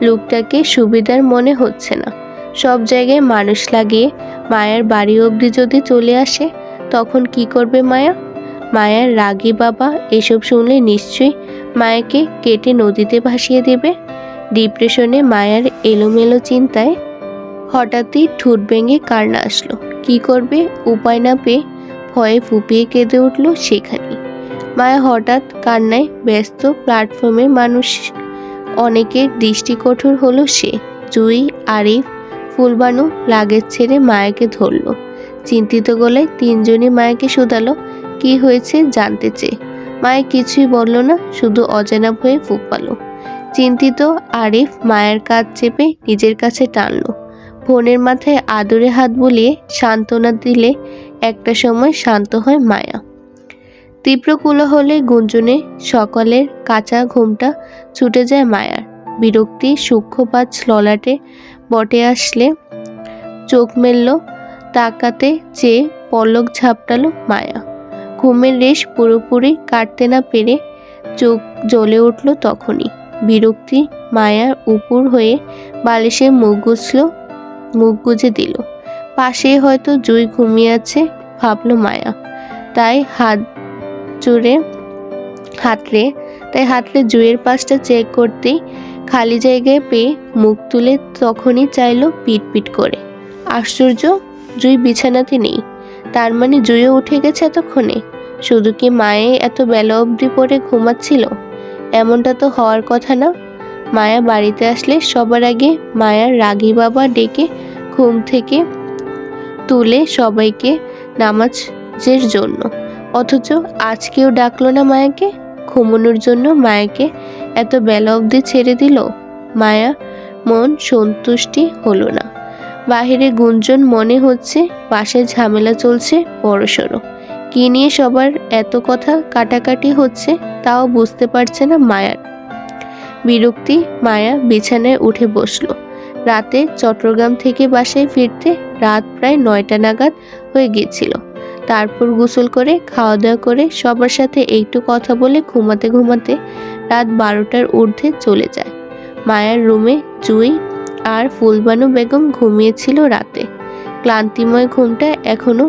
লোকটাকে সুবিধার মনে হচ্ছে না। সব জায়গায় মানুষ লাগিয়ে মায়ার বাড়ি অবধি যদি চলে আসে তখন কি করবে মায়া? মায়ার রাগী বাবা এসব শুনলে নিশ্চয়ই মায়াকে কেটে নদীতে ভাসিয়ে দেবে। ডিপ্রেশনে মায়ার এলোমেলো চিন্তায় হঠাৎই ঠোঁট ভেঙে কান্না আসলো। কি করবে উপায় না পেয়ে ভয়ে ফুপিয়ে কেঁদে উঠল সেখানে। মায়া হঠাৎ কান্নায় ব্যস্ত প্ল্যাটফর্মের মানুষ অনেকের দৃষ্টি কঠোর হলো সে। জুই, আরিফ, ফুলবানু লাগেজ ছেড়ে মায়াকে ধরল। চিন্তিত গলায় 3জনই মায়াকে শুধালো কি হয়েছে জানতে চেয়ে। মায়া কিছুই বলল না, শুধু অজানা ভয়ে ফুঁপালো। চিন্তিত আরিফ মায়ের কাঁধ চেপে নিজের কাছে টানলো। বোনের মাথায় আদরে হাত বুলিয়ে সান্ত্বনা দিলে একটা সময় শান্ত হয় মায়া। তীব্র কোলাহলে গুঞ্জনে সকালের কাঁচা ঘুমটা ছুটে যায় মায়ার। বিরক্তি সূক্ষ্মপাত ললাটে বটে আসলে চোখ মেলল, তাকাতে চেয়ে পলক ঝাপটালো মায়া। ঘুমের রেশ পুরোপুরি কাটতে না পেরে চোখ জ্বলে উঠল তখনই। বিরক্তি মায়ার উপর হয়ে বালিশে মুখ গুজে দিল। পাশেই হয়তো জুই ঘুমিয়ে আছে ভাবল মায়া। তাই হাতড়ে জুইয়ের পাশটা চেক করতেই খালি জায়গায় পেয়ে মুখ তুলে তখনই চাইল পিট করে। আশ্চর্য, জুই বিছানাতে নেই। তার মানে জুইও উঠে গেছে এতক্ষণে। শুধু কি মায়ে এত বেলা অবধি পরে ঘুমাচ্ছিল? এমনটা তো হওয়ার কথা না। মায়া বাড়িতে আসলে সবার আগে মায়ার রাগী বাবা ডেকে ঘুম থেকে তুলে সবাইকে নামাজের জন্য, অথচ আজকেও ডাকলো না মায়াকে। ঘুমানোর জন্য মায়াকে এত বেলা অবধি ছেড়ে দিল। মায়া মন সন্তুষ্টি হলো না। বাহিরে গুঞ্জন, মনে হচ্ছে বাসায় ঝামেলা চলছে বড়সড়। কি নিয়ে সবার এত কথা কাটাকাটি হচ্ছে তাও বুঝতে পারছে না মায়ার। বিরক্তি, মায়া বিছানায় উঠে বসলো। রাতে চট্টগ্রাম থেকে বাসায় ফিরতে রাত প্রায় 9টা নাগাদ হয়ে গিয়েছিল। তারপর গোসল করে খাওয়া দাওয়া করে সবার সাথে একটু কথা বলে ঘুমাতে ঘুমাতে রাত 12টার ঊর্ধ্বে চলে যায়। মায়ার রুমে জুই আর ফুলবানু বেগম ঘুমিয়েছিল রাতে। ক্লান্তিময় ঘুমটা এখনো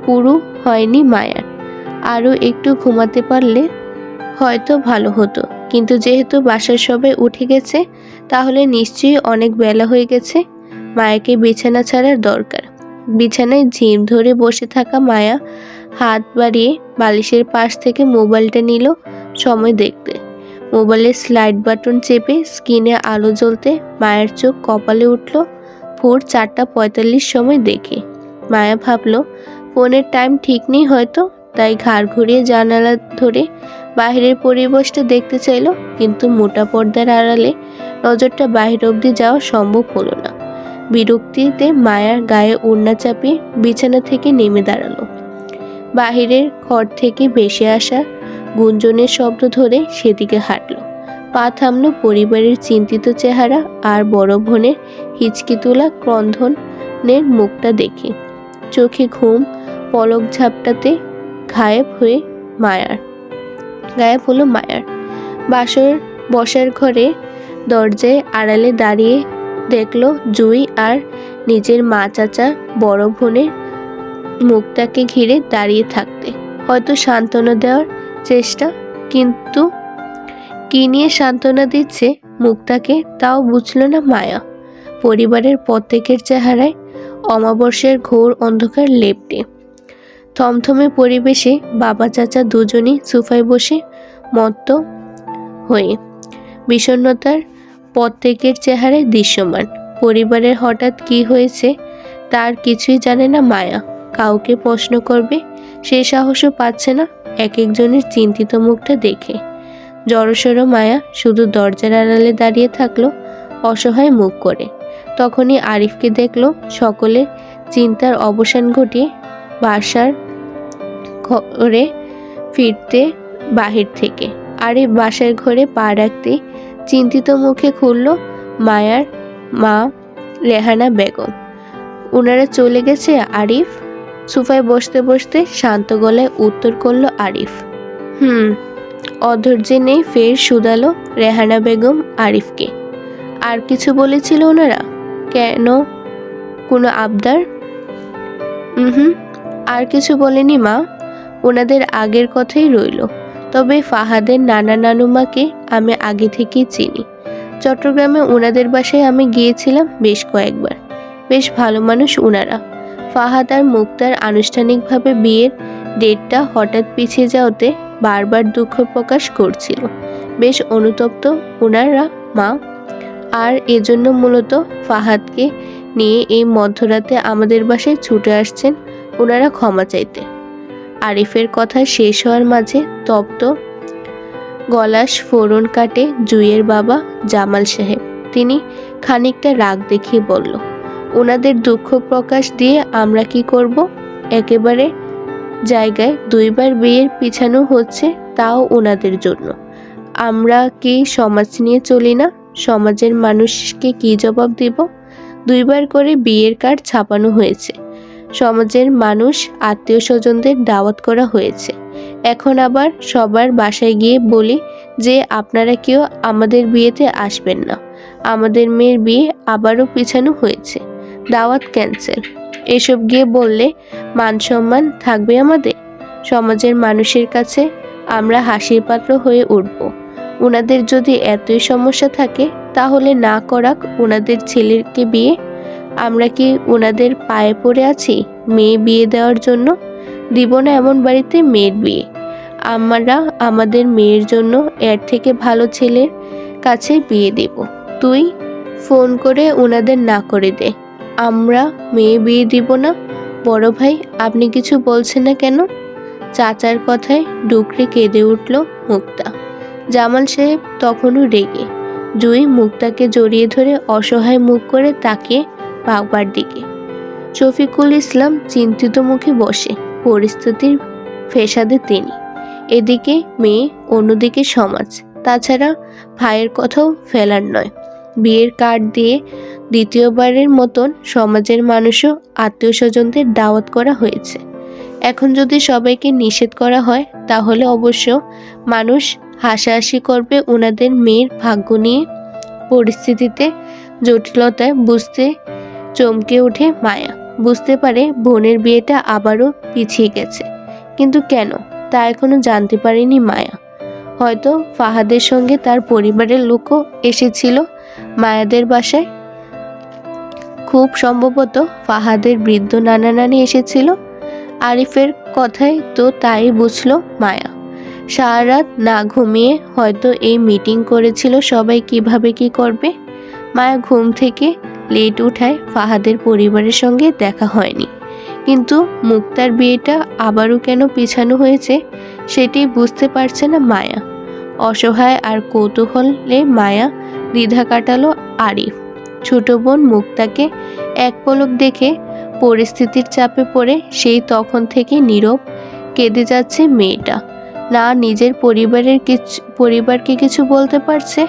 পুরো হয়নি মায়ার। আরও একটু ঘুমাতে পারলে হয়তো ভালো হতো, কিন্তু যেহেতু বাসার সবাই উঠে গেছে তাহলে নিশ্চয়ই অনেক বেলা হয়ে গেছে। মায়াকে বিছানা ছাড়ার দরকার। বিছানায় ঝিম ধরে বসে থাকা মায়া হাত বাড়িয়ে বালিশের পাশ থেকে মোবাইলটা নিল সময় দেখতে। মোবাইলের স্লাইড বাটন চেপে স্ক্রিনে আলো জ্বলতে মায়ের চোখ কপালে উঠল। ভোর 4:45 সময় দেখে মায়া ভাবল ফোনের টাইম ঠিক নেই হয়তো, তাই ঘাড় ঘুরিয়ে জানালা ধরে বাহিরের পরিবেশটা দেখতে চাইল, কিন্তু মোটা পর্দার আড়ালে নজরটা বাহির অবধি যাওয়া সম্ভব হলো না। বিরক্তিতে মায়ার গায়ে ওড়না চাপিয়ে বিছানা থেকে নেমে দাঁড়ালো। বাহিরের ঘর থেকে ভেসে আসা গুঞ্জনের শব্দ ধরে সেদিকে হাঁটলো। পা থামলো পরিবারের চিন্তিত চেহারা আর বড় বোনের হিচকি তোলা ক্রন্ধনের মুখটা দেখে। চোখে ঘুম পলক ঝাপটাতে গায়েব হলো মায়ার। বসার ঘরে দরজায় আড়ালে দাঁড়িয়ে দেখলো জুই আর নিজের মা, চাচা, বড় বোনের মুখটাকে ঘিরে দাঁড়িয়ে থাকতে। হয়তো সান্ত্বনা দেওয়ার চেষ্টা, কিন্তু কি নিয়ে সান্ত্বনা দিচ্ছে মুখটাকে তাও বুঝল না মায়া। পরিবারের প্রত্যেকের চেহারায় অমাবস্যার ঘোর অন্ধকার লেপ্টে। থমথমে পরিবেশে বাবা চাচা দুজনই সোফায় বসে মত্ত হয়ে, বিষণ্ণতার প্রত্যেকের চেহারায় দৃশ্যমান। পরিবারের হঠাৎ কি হয়েছে তার কিছুই জানে না মায়া। কাউকে প্রশ্ন করবে সে সাহসও পাচ্ছে না এক একজনের চিন্তিত মুখটা দেখে। জড়সড় মায়া শুধু দরজার আড়ালে দাঁড়িয়ে থাকলো অসহায় মুখ করে। তখনই আরিফকে দেখলো সকলের চিন্তার অবসান ঘটিয়ে বাসার ঘরে ফিরতে বাহির থেকে। আরিফ বাসার ঘরে পা রাখতে চিন্তিত মুখে খুলল মায়ার মা রেহানা বেগম। ওনারা চলে গেছে আরিফ? সোফায় বসতে বসতে শান্ত গলায় উত্তর করল আরিফ। অধৈর্যে নেই ফের শুধালো রেহানা বেগম আরিফকে। আর কিছু বলেছিল ওনারা? কেন, কোনো আবদার? আর কিছু বলেনি মা, ওনাদের আগের কথাই রইল। তবে ফাহাদের নানা নানুমাকে আমি আগে থেকেই চিনি। চট্টগ্রামে ওনাদের বাসায় আমি গিয়েছিলাম বেশ কয়েকবার। বেশ ভালো মানুষ ওনারা। ফাহাদ আর মুক্তার আনুষ্ঠানিকভাবে বিয়ের ডেটটা হঠাৎ পিছিয়ে যাওয়াতে বারবার দুঃখ প্রকাশ করছিল। বেশ অনুতপ্ত ওনারা মা, আর এজন্য মূলত ফাহাদকে নিয়ে এই মধ্যরাতে আমাদের বাসায় ছুটে আসছেন ওনারা ক্ষমা চাইতে। আরিফের কথা শেষ হওয়ার মাঝে তপ্ত গলাস ফোড়ন কাটে জুইয়ের বাবা জামাল সাহেব। তিনি খানিকটা রাগ দেখিয়ে বলল, ওনাদের দুঃখ প্রকাশ দিয়ে আমরা কি করব? একেবারে জায়গায় 2বার বিয়ের পিছানো হচ্ছে, তাও ওনাদের জন্য। আমরা কি সমাজ নিয়ে চলি না? সমাজের মানুষকে কি জবাব দিব? 2বার করে বিয়ের কার্ড ছাপানো হয়েছে। সমাজের মানুষ, আত্মীয় স্বজনদের দাওয়াত করা হয়েছে। এখন আবার সবার বাসায় গিয়ে বলি যে আপনারা কেউ আমাদের বিয়েতে আসবেন না। আমাদের মেয়ের বিয়ে আবারও পিছানো হয়েছে, দাওয়াত ক্যান্সেল। এসব গিয়ে বললে মান সম্মান থাকবে আমাদের? সমাজের মানুষের কাছে আমরা হাসির পাত্র হয়ে উঠব। ওনাদের যদি এতই সমস্যা থাকে তাহলে না করাক ওনাদের ছেলেকে বিয়ে। আমরা কি ওনাদের পায়ে পড়ে আছি মেয়ে বিয়ে দেওয়ার জন্য? দিব না এমন বাড়িতে মেয়ের বিয়ে। আমরা আমাদের মেয়ের জন্য এর থেকে ভালো ছেলের কাছে বিয়ে দেব। তুই ফোন করে ওনাদের না করে দে। আমরা মেয়ে বিয়ে দিব না। বড় ভাই, আপনি কিছু বলছেন না কেন? চাচার কথায় ডুকরে কেঁদে উঠল মুক্তা। জামাল সাহেব তখনও রেগে। জুই মুক্তাকে জড়িয়ে ধরে অসহায় মুখ করে তাকিয়ে বাবার দিকে। শফিকুল ইসলাম চিন্তিত মুখে বসে। পরিস্থিতির ফেসাদে তিনি। এদিকে মেয়ে, অন্যদিকে সমাজ। তাছাড়া ভাইয়ের কথাও ফেলার নয়। বিয়ের কার্ড দিয়ে দ্বিতীয়বারের মতন সমাজের মানুষও আত্মীয় স্বজনদের দাওয়াত করা হয়েছে। এখন যদি সবাইকে নিষেধ করা হয় তাহলে অবশ্য মানুষ হাসাহাসি করবে ওনাদের মেয়ের ভাগ্য নিয়ে। পরিস্থিতিতে জটিলতায় বুঝতে চমকে ওঠে মায়া। বুঝতে পারে বোনের বিয়েটা আবারও পিছিয়ে গেছে, কিন্তু কেন তা এখনো জানতে পারেনি মায়া। হয়তো ফাহাদের সঙ্গে তার পরিবারের লোকও এসেছিল মায়াদের বাসায়। খুব সম্ভবত ফাহাদের বৃদ্ধ নানা নানি এসেছিল। আরিফের কথাই তো তাই বুঝল মায়া। সারা রাত না ঘুমিয়ে হয়তো এই মিটিং করেছিল সবাই কিভাবে কি করবে। মায়া ঘুম থেকে লেট উঠায় ফাহাদের পরিবারের সঙ্গে দেখা হয়নি, কিন্তু মুক্তার বিয়েটা আবারও কেন পিছানো হয়েছে সেটি বুঝতে পারছে না মায়া। অসহায় আর কৌতূহলে মায়া দ্বিধা কাটালো আরিফ। ছোট বোন মুক্তাকে এক পলক দেখে পরিস্থিতির চাপে পড়ে সেই তখন থেকে নীরব কেঁদে যাচ্ছে মেয়েটা। না নিজের পরিবারকে কিছু বলতে পারছে,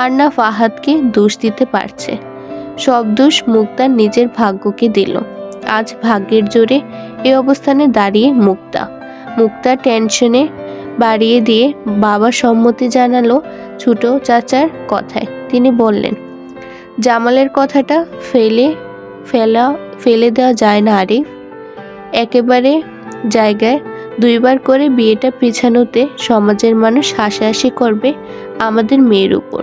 আর না ফাহাদকে দোষ দিতে পারছে। সব দোষ মুক্তার নিজের ভাগ্যকে দিল। আজ ভাগ্যের জোরে এই অবস্থানে দাঁড়িয়ে মুক্তা টেনশনে বাড়িয়ে দিয়ে বাবা সম্মতি জানালো ছোট চাচার কথায়। তিনি বললেন, জামালের কথাটা ফেলে দেওয়া যায় না আরিফ। একেবারে জায়গায় দুইবার করে বিয়েটা পিছানোতে সমাজের মানুষ হাসাহাসি করবে আমাদের মেয়ের উপর।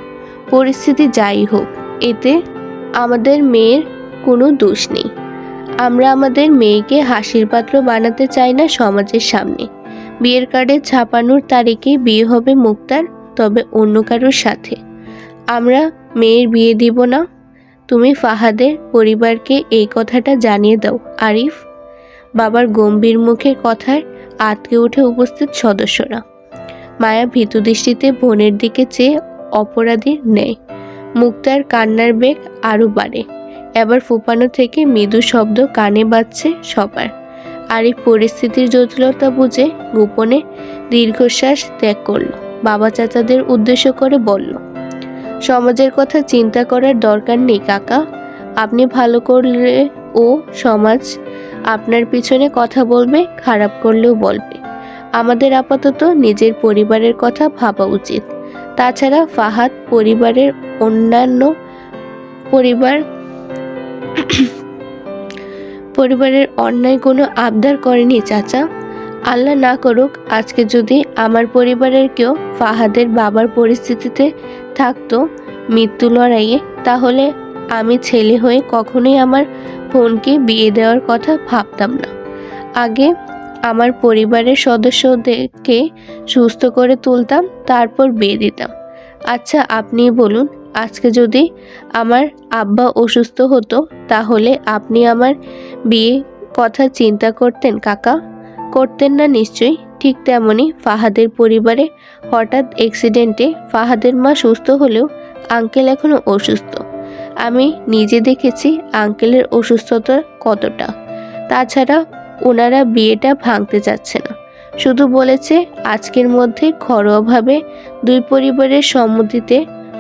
পরিস্থিতি যাই হোক, এতে আমাদের মেয়ের কোনো দোষ নেই। আমরা আমাদের মেয়েকে হাসির পাত্র বানাতে চাই না সমাজের সামনে। বিয়ের কার্ডে ছাপানোর তারিখে বিয়ে হবে মুক্তার, তবে অন্য কারোর সাথে। আমরা মেয়ের বিয়ে দিব না। তুমি ফাহাদের পরিবারকে এই কথাটা জানিয়ে দাও আরিফ। বাবার গম্ভীর মুখের কথায় আটকে উঠে উপস্থিত সদস্যরা। মায়া ভীতু দৃষ্টিতে বোনের দিকে চেয়ে অপরাধীর ন্যায়। মুক্তার কান্নার বেগ আরও বাড়ে। এবার ফুপানো থেকে মৃদু শব্দ কানে বাজছে সবার। আরিফ পরিস্থিতির জটিলতা বুঝে গোপনে দীর্ঘশ্বাস ত্যাগ করল। বাবা চাচাদের উদ্দেশ্য করে বলল, সমাজের কথা চিন্তা করার দরকার নেই কাকা। আপনি ভালো করলে ও সমাজ আপনার পিছনে কথা বলবে, খারাপ করলেও বলবে। আমাদের আপাতত নিজের পরিবারের কথা ভাবা উচিত। তাছাড়া ফাহাদ পরিবারের অন্যায় কোনো আবদার করেনি চাচা। আল্লাহ না করুক আজকে যদি আমার পরিবারের কেউ ফাহাদের বাবার পরিস্থিতিতে থাকতো মৃত্যু লড়াইয়ে, তাহলে আমি ছেলে হয়ে কখনোই আমার বোনকে বিয়ে দেওয়ার কথা ভাবতাম না। আগে আমার পরিবারের সদস্যদেরকে সুস্থ করে তুলতাম, তারপর বিয়ে দিতাম। আচ্ছা আপনি বলুন, আজকে যদি আমার আব্বা অসুস্থ হতো তাহলে আপনি আমার বিয়ে কথা চিন্তা করতেন কাকা? করতেন না নিশ্চয়ই। ঠিক তেমনি ফাহাদের পরিবারে হঠাৎ অ্যাক্সিডেন্টে ফাহাদের মা সুস্থ হলেও আঙ্কেল এখনো অসুস্থ। আমি নিজে দেখেছি আঙ্কেলের অসুস্থতা কতটা। তাছাড়া ওনারা বিয়েটা ভাঙতে চাচ্ছে না, শুধু বলেছে আজকের মধ্যে ঘরোয়াভাবে দুই পরিবারের সম্মতিতে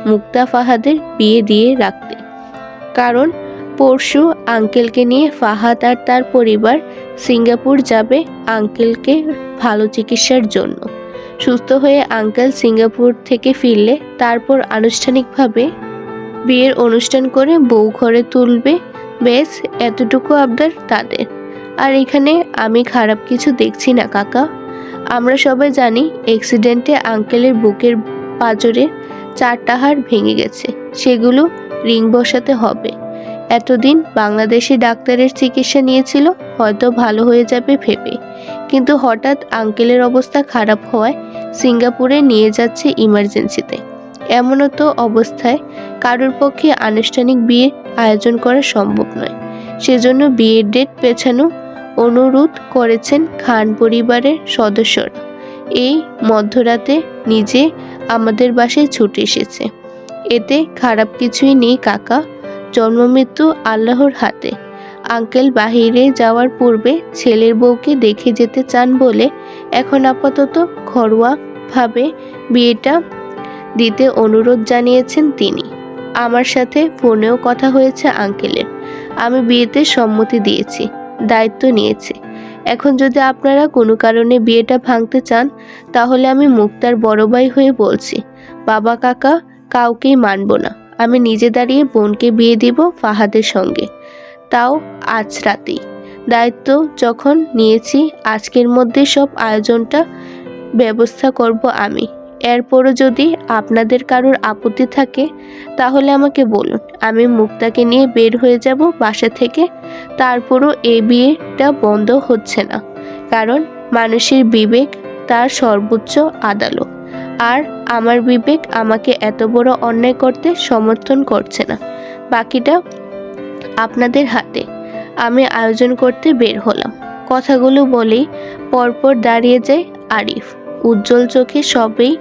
মুক্তা ফাহাদের বিয়ে দিয়ে রাখতে। কারণ পরশু আঙ্কেলকে নিয়ে ফাহাদ আর তার পরিবার সিঙ্গাপুর যাবে আঙ্কেলকে ভালো চিকিৎসার জন্য। সুস্থ হয়ে আঙ্কেল সিঙ্গাপুর থেকে ফিরলে তারপর আনুষ্ঠানিকভাবে বিয়ের অনুষ্ঠান করে বউ ঘরে তুলবে। বেশ, এতটুকু আবদার তাদের। আর এখানে আমি খারাপ কিছু দেখছি না কাকা। আমরা সবাই জানি অ্যাক্সিডেন্টে আঙ্কেলের বুকের পাঁজরের 4টা হাড় ভেঙে গেছে, সেগুলো রিং বসাতে হবে। এতদিন বাংলাদেশি ডাক্তারের চিকিৎসা নিয়েছিল, হয়তো ভালো হয়ে যাবে ভেবে, কিন্তু হঠাৎ আঙ্কেলের অবস্থা খারাপ হওয়ায় সিঙ্গাপুরে নিয়ে যাচ্ছে ইমার্জেন্সিতে। এমনও তো অবস্থায় কারোর পক্ষে আনুষ্ঠানিক বিয়ের আয়োজন করা সম্ভব নয়। সেজন্য বিয়ের ডেট পেছানো অনুরোধ করেছেন খান পরিবারের সদস্যরা। এই মধ্যরাতে নিজে আমাদের বাসায় ছুটে এসেছে। এতে খারাপ কিছুই নেই কাকা, জন্মমৃত্যু আল্লাহর হাতে। আঙ্কেল বাহিরে যাওয়ার পূর্বে ছেলের বউকে দেখে যেতে চান বলে এখন আপাতত ঘরোয়াভাবে বিয়েটা দিতে অনুরোধ জানিয়েছেন তিনি। আমার সাথে ফোনেও কথা হয়েছে আঙ্কেলের। আমি বিয়েতে সম্মতি দিয়েছি, দায়িত্ব নিয়েছি। এখন যদি আপনারা কোনো কারণে বিয়েটা ভাঙতে চান তাহলে আমি মুক্তার বড় ভাই হয়ে বলছি, বাবা কাকা কাউকেই মানব না। আমি নিজে দাঁড়িয়ে বোনকে বিয়ে দিব ফাহাদের সঙ্গে, তাও আজ রাতেই। দায়িত্ব যখন নিয়েছি আজকের মধ্যে সব আয়োজনটা ব্যবস্থা করব আমি। এরপরও যদি আপনাদের কারোর আপত্তি থাকে তাহলে আমাকে বলুন, আমি মুক্তাকে নিয়ে বের হয়ে যাব বাসা থেকে। তারপরও এই বিয়েটা বন্ধ হচ্ছে না, কারণ মানুষের বিবেক তার সর্বোচ্চ আদালত। আর আমার বিবেক আমাকে এত বড় অন্যায় করতে সমর্থন করছে না। বাকিটা আপনাদের হাতে। আমি আয়োজন করতে বের হলাম। কথাগুলো বলেই পরপর দাঁড়িয়ে যায় আরিফ। উজ্জ্বল চোখে সবেই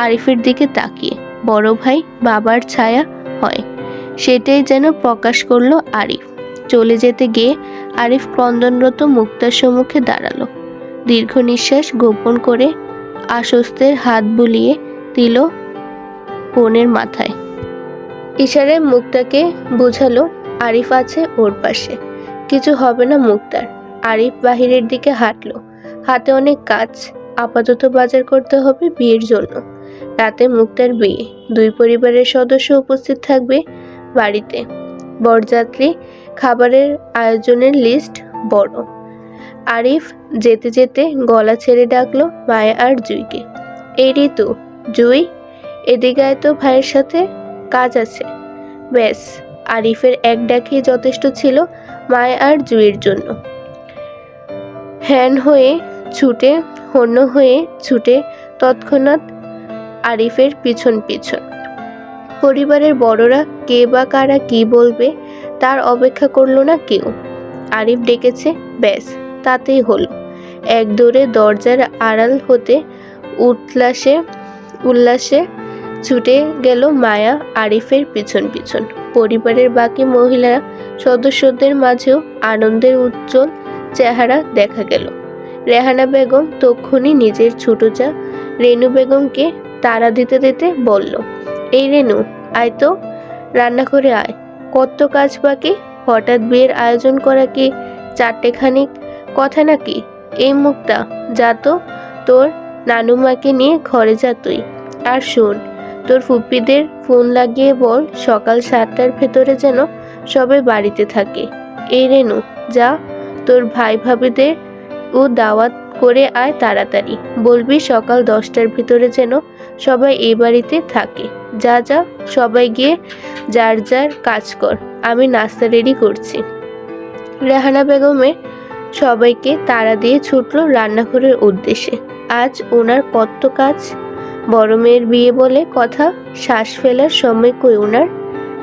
আরিফের দিকে তাকিয়ে বড় ভাই বাবার ছায়া হয়, সেটাই যেন প্রকাশ করলো আরিফ। চলে যেতে গিয়ে আরিফ ক্রন্দনরত মুক্তার সম্মুখে দাঁড়ালো। দীর্ঘ নিঃশ্বাস গোপন করে আশ্বস্তের হাত বুলিয়ে দিল বোনের মাথায়। ইশারায় মুক্তাকে বোঝালো আরিফ আছে ওর পাশে, কিছু হবে না মুক্তার। আরিফ বাহিরের দিকে হাঁটলো। হাতে অনেক কাজ, আপাতত বাজার করতে হবে বিয়ের জন্য। রাতে মুক্তার বিয়ে, দুই পরিবারের সদস্য উপস্থিত থাকবে বাড়িতে। বরযাত্রী, খাবারের আয়োজনের লিস্ট বড়। আরিফ যেতে যেতে গলা ছেড়ে ডাকলো মায়া আর জুইকে। এই ঋতু, জুই এদিকে আয় তো, ভাইয়ের সাথে কাজ আছে। ব্যাস, আরিফের এক ডাকেই যথেষ্ট ছিল মায়া আর জুইয়ের জন্য। হন্য হয়ে ছুটে তৎক্ষণাৎ আরিফের পিছন পিছন। পরিবারের বড়রা কে বা কারা কি বলবে তার অপেক্ষা করলো না কেউ। আরিফ ডেকেছে, ব্যাস তাতেই হলো। এক দৌড়ে দরজার আড়াল হতে উল্লাসে ছুটে গেল মায়া আরিফের পিছন পিছন। পরিবারের বাকি মহিলা সদস্যদের মাঝেও আনন্দের উজ্জ্বল চেহারা দেখা গেল। রেহানা বেগম তক্ষুনি নিজের ছোট যা রেনু বেগমকে তাড়া দিতে দিতে বলল, এই রেনু, আয় তো, রান্না করে আয়। কত কাজ বাকি। হঠাৎ বিয়ের আয়োজন করা কি চারটেখানিক কথা নাকি? এই মুক্তা, যা তো, তোর নানুমাকে নিয়ে ঘরে যা তুই। আর শোন, তোর ফুপ্পিদের ফোন লাগিয়ে বল সকাল 7টার ভেতরে যেন সবাই বাড়িতে থাকে। এই রেনু, যা তোর ভাই ভাবিদের ও দাওয়াত করে আয় তাড়াতাড়ি। বলবি সকাল 10টার ভিতরে যেন সবাই এই বাড়িতে থাকে। যা যা, সবাই গিয়ে যার যার কাজ কর, আমি নাস্তা রেডি করছি। রেহানা বেগমের সবাইকে তাড়া দিয়ে ছুটল রান্নাঘরের উদ্দেশ্যে। আজ ওনার কত কাজ। বড় মেয়ের বিয়ে বলে কথা, শ্বাস ফেলার সময় কই ওনার।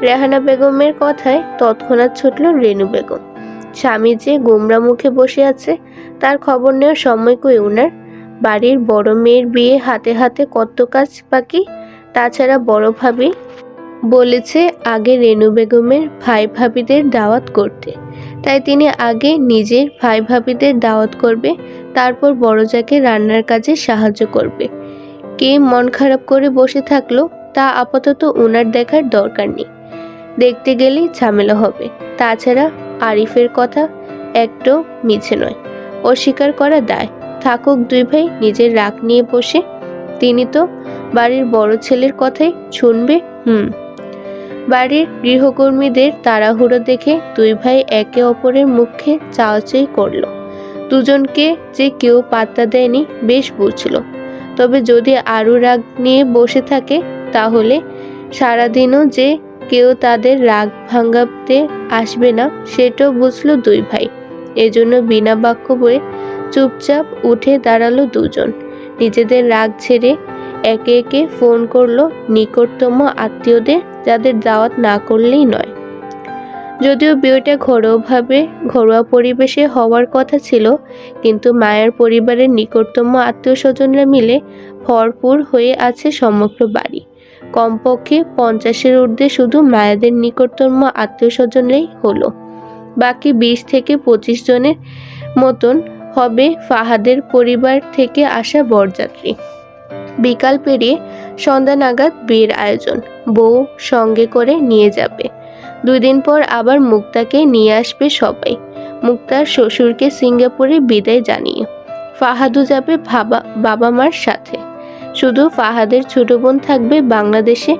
রেহানা বেগমের কথায় তৎক্ষণাৎ ছুটল রেনু বেগম। স্বামী যে গোমরা মুখে বসে আছে তার খবর নেওয়ার সময় কই ওনার। বাড়ির বড় মেয়ের বিয়ে হাতে হাতে কত কাজ বাকি। তাছাড়া বড় ভাবি বলেছে আগে রেনু বেগমের ভাই ভাবিদের দাওয়াত করতে, তাই তিনি আগে নিজের ভাই ভাবিদের দাওয়াত করবে, তারপর বড় যাকে রান্নার কাজে সাহায্য করবে। কে মন খারাপ করে বসে থাকলো তা আপাতত ওনার দেখার দরকার নেই। দেখতে গেলেই ঝামেলা হবে। তাছাড়া আরিফের কথা একটু মিছে নয়, অস্বীকার করা দায়। থাকুক দুই ভাই নিজের রাগ নিয়ে বসে, তিনি তো বাড়ির বড় ছেলের কথাই শুনবে। বাড়ির গৃহকর্মীদের তাড়াহুড়ো দেখে দুই ভাই একে অপরের মুখে চাওয়াচাই করল। দুজনকে যে কেউ পাত্তা দেয়নি বেশ বুঝল। তবে যদি আরও রাগ নিয়ে বসে থাকে তাহলে সারাদিনও যে কেউ তাদের রাগ ভাঙাতে আসবে না সেটাও বুঝলো দুই ভাই। এজন্য বিনা বাক্য বয়ে চুপচাপ উঠে দাঁড়ালো দুজন। নিজেদের রাগ ছেড়ে একে একে ফোন করলো নিকটতম আত্মীয়দের, যাদের দাওয়াত না করলেই নয়। যদিও বিয়েটা ঘরোয়া পরিবেশে হওয়ার কথা ছিল, কিন্তু মায়ার পরিবারের নিকটতম আত্মীয়স্বজনরা মিলে ভরপুর হয়ে আছে সমগ্র বাড়ি। কমপক্ষে 50-এর ঊর্ধ্বে শুধু মায়াদের নিকটতম আত্মীয়স্বজনরাই হলো। বাকি 20 থেকে 25 জনের মতন হবে ফাহাদের পরিবার থেকে আসা বরযাত্রী। বিকাল পেরিয়ে সন্ধ্যা নাগাদ বিয়ের আয়োজন। বউ সঙ্গে করে নিয়ে যাবে। 2 দিন পর আবার মুক্তাকে নিয়ে আসবে সবাই। মুক্তার শ্বশুরকে সিঙ্গাপুরে বিদায় জানিয়ে ফাহাদও যাবে বাবা মার সাথে। শুধু ফাহাদের ছোট বোন থাকবে বাংলাদেশে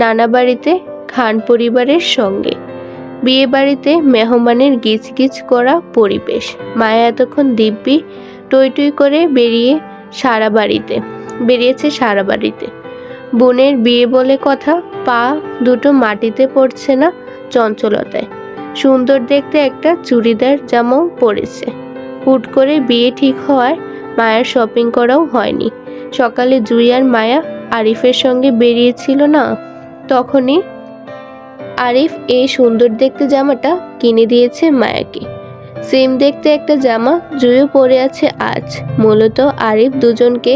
নানা বাড়িতে খান পরিবারের সঙ্গে। বিয়ে বাড়িতে মেহমানের গিজগিজ করা পরিবেশ। মায়া এতক্ষণ দিব্যি টই টই করে বেরিয়েছে সারা বাড়িতে। বোনের বিয়ে বলে কথা, পা দুটো মাটিতে পড়ছে না চঞ্চলতায়। সুন্দর দেখতে একটা চুড়িদার জামাও পরেছে। হুট করে বিয়ে ঠিক হওয়ায় মায়ার শপিং করাও হয়নি। সকালে জুই আর মায়া আরিফের সঙ্গে বেরিয়েছিল না, তখনই আরিফ এই সুন্দর দেখতে জামাটা কিনে দিয়েছে মায়াকে। সেম দেখতে একটা জামা জুইও পরে আছে আজ। মূলত আরিফ দুজনকে